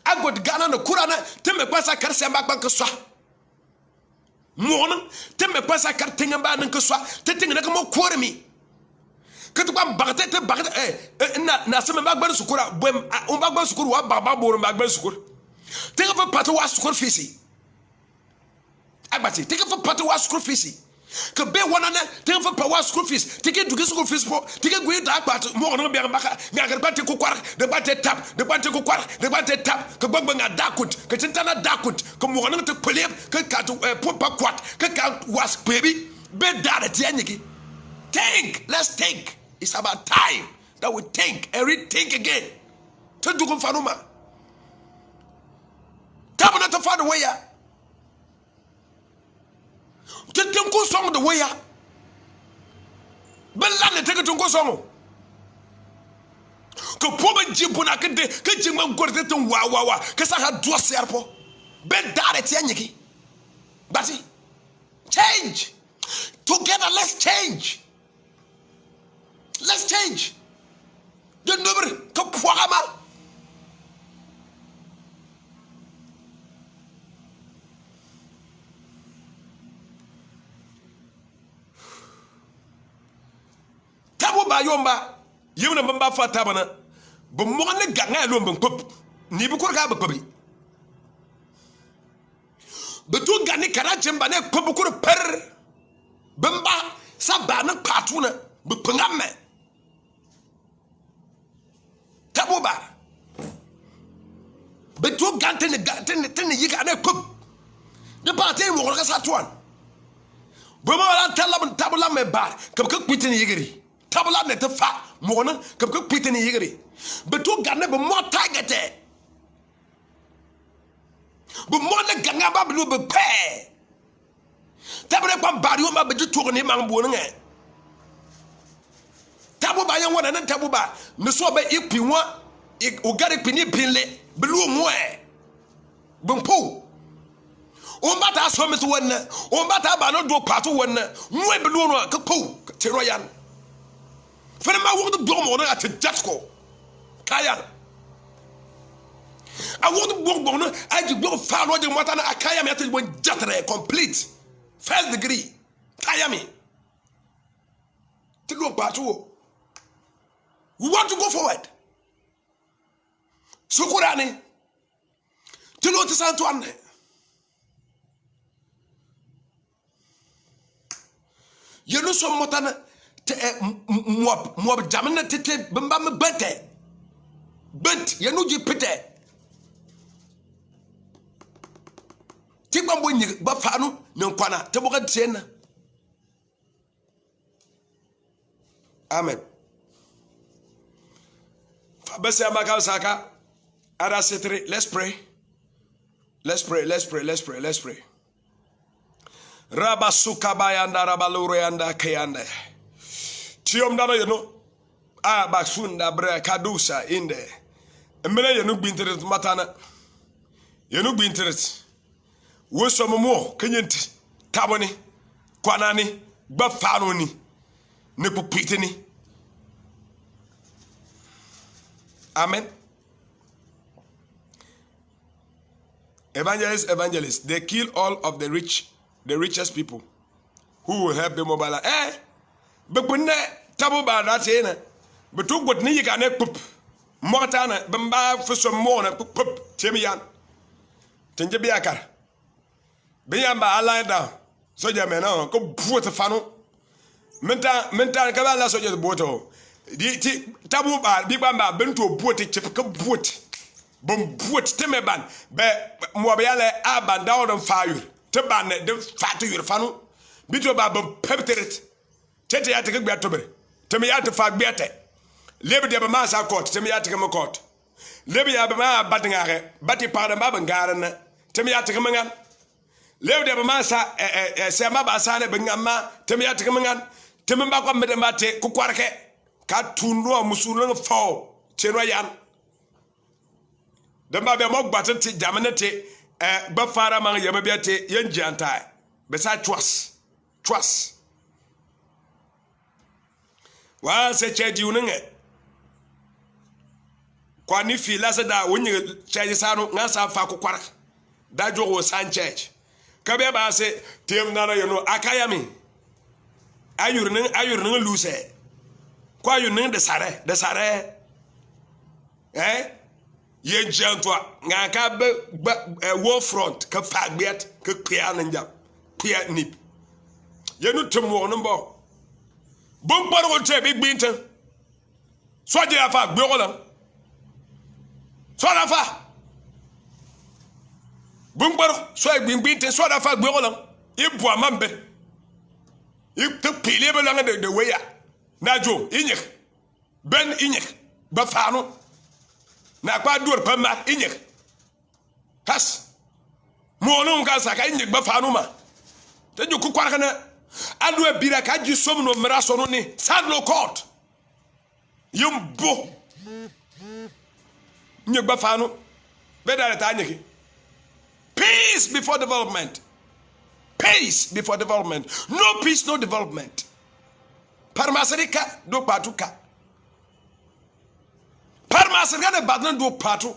agod gana no kurana teme kwasa karse mbakban ko swa mona teme kwasa kartinga mba nan ko swa te tinga na ko koremi que tu vas bagate te bagate na sema bagban sukura bom on bagban sukura wa baba bor bagban sukura te ka fa pato wa sukura fisi agbati te ka fa pato wa sukura fisi que be wana ne te ka fa pa wa sukura fisi te ke duke sukura fisi po te ke gwe da pato mo no be baka nga ga bate ko kwar de bate tap de bate ko kwar de bate tap que gbagba nga dakut que tintana dakut que mo no te pelep que ka to pa kwat que ka was baby be da te anyiki think, let's think. It's about time that we think and rethink again. To do good fanuma. Tabana to find the way ya. To think go song the way ya. Belane take to go song. Ko poba jibuna kende ke jingma gorte to wa ke sa ha do serpo. Be dare ti anyiki. Bati. Change. Together let's change. Let's change. The number kapwama. Tabu ba yomba. Yemna bamba fa tabana. Bo mo ne ganga lo mbop. Ni bu ko ga ba kobi. Betu gani karaje mba ne kobu ko per. Bamba sabana patuna. Be pengame. Tabuba. Betu gante ne yiga ne kup. De parti mo ko sa tuan. Bo mo la tabula me bar. Kam ka kwiti ne yigiri. Tabula ne te fa mo na kam ka kwiti ne yigiri. Betu gane be mo targete. Be mo ne ganga ba blu be pe. Tabule kwa bari o ma be tu ne mangbo ne. Tabuba yan wana nan tabuba me so ba ipinwa o gare pini pinle belu mo e bompo o mbata so me so wana o mbata ba no do pato wana mo e belu no ka po tero yan fere ma wo do mo no at jatko kaya I want to work no I just go fa no de mota na akaya me at jatre complete first degree kaya me to go pato. We want to go forward. Sukurani. Tilo to Santuane. You know some motana mob jamina tete bambam bete. Bent you know you pete. Tigbambo ni bafanu nyankwana teboka tsena. Amen. Let's pray. Let's pray. Let's pray. Let's pray. Let's pray. Rabasuka bayanda rabalureyanda kayanda. Tiom dano yeno. Basunda bre kadusa inde. Emene yenu bintere matana. Yenu bintere. Woso momo kenyenti taboni kwanani bafanoni ne pupitini. Amen. Evangelists, they kill all of the richest people who will help them mobile. But when tabu ba that na, but to what ni ka ne pup. Mortana bamba for some more na pup temian. Tenje biakar. Biyamba lie down. So ja me no ko buote fano. Menta ka ba la so ja buoto. Di tabu ba bi bamba bento buote chip ka buote. Bom buote temeban be mo be yale aban down fire. Te ban de fatu yur fano. Bito ba bom pepteret. Tete ya te ka gba tobe. Teme ya te fa gbete. Lebe de ba ma sa court, teme ya te ka mo court. Lebe ya ba ma badingare, bati parda ba bangaran. Teme ya te ka mangan. Lebe de ba ma sa se ma ba sa ne bangama, teme ya te ka mangan. Teme ba kwa mede mate ku kwarke. Ka tunro musulun fo chenwa yan. De ba be mo gbate ti jamanete ba fara man yeba biate yen jantai. Be sa trust. Wa se chedi unenge. Kwa ni fila se da wonye chedi sanu nga sa fa ku kwara. Da jogo san church. Ka be ba se tem nana yeno akayami. Ayurnen luse. Quoi you ning de sare ye gentwa nga ka be war front ka fagbiet ka pia nja pia nip ye nu temo no bo bon paro te big binten so je afa gbeolan so la fa bon paro so binten so la fa gbeolan e bo amambe e te pile be langa de weya na jo inyek ben inyek ba fanu na kwa dur pama inyek has mo no ka saka inyek ba fanu ma te ju ku kwara kana adu abira ka ji som no mra so no ni sad no court yumbo inyek ba fanu be da ta anyeki peace before development, peace before development, no peace no development. Parmasrika do patuka Parmasrika de badnan do patu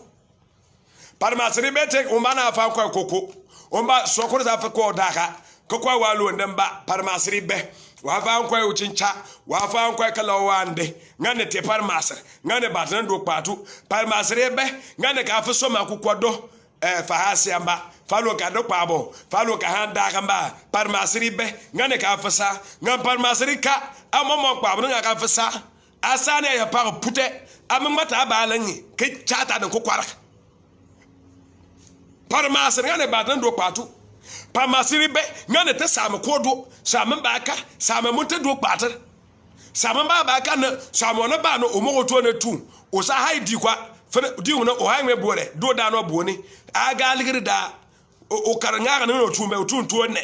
Parmasri bete umbana afa kwa koko umba sokoro za fa ko daka kokwa walu ndemba Parmasri be wa fa kwa uchincha wa fa kwa kala wande ngane te Parmasri ngane badnan do patu Parmasri be ngane ka fa so makukodo fahasi amba falo ka do pabo falo ka handa kamba Parmasri be ngane ka fa sa ngam Parmasri ka amamo pabo nga ka fa sa asane ya par pute amamata balangi ke chata de kokwara Parmasri ngane badnan do patu Parmasri be ngane te sam kodo sam baka sam munte do patar sam ba ka na sam na ba no omo to na tu o sa haidi kwa di una o ha nwe bore do da no boni aga ligiri da o karanga no tu me tu to ne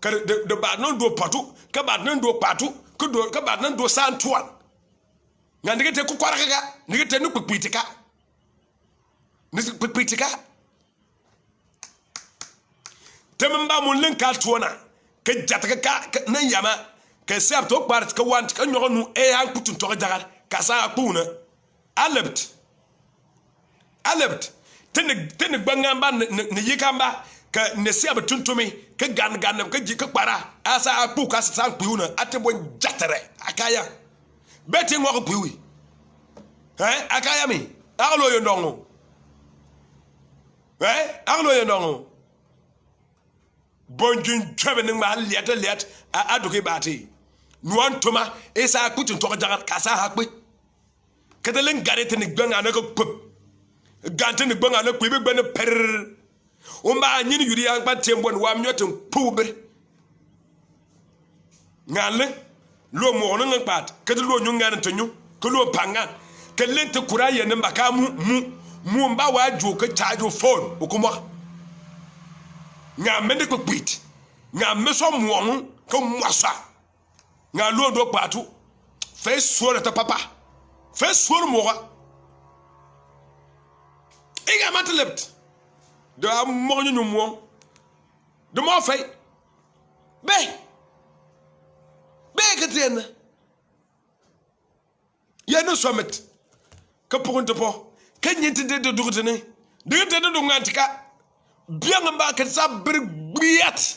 ka de ba no do patu ka ba no do patu ka ba no do santuan ngande te ku kwara ka ngite no pipitika ni pipitika temba mun len ka tuona ka jataka ka na yama ka sab to kwara ka want ka nyogo nu e han kutun to jagar ka sa puna alebt tene gbangamba ne yikamba ka ne siaba tuntumi ka gan ka jika para asa apu ka sa piuna atebo jatere akaya beti ngwa piwi akaya mi aglo yo ndongo aglo yo ndongo bonjun chebe ne ma liat aduke bati nuantoma esa kutun to jagar ka sa hakpe kadelen garete ne gbanga na ko gante ni gbanga na kwibe gbene per umba nyini yuri an pa tembo ni wam nyoten puber ngale lo mo no ngpat ke lo nyu ngane tonyu ke lo panga ke lente kuraye ne mbaka mu mba wa ju ke charge phone okumo nga mende ko kwit nga meso mo no ko mwasa nga lo do patu fe suore ta papa fe suore mo wa Iga matlept de amonyo nyumo de mo fay be ketena ya no summit ka pukunte po kanyente de dugutene de ngantika bianga ba ka sa bir biat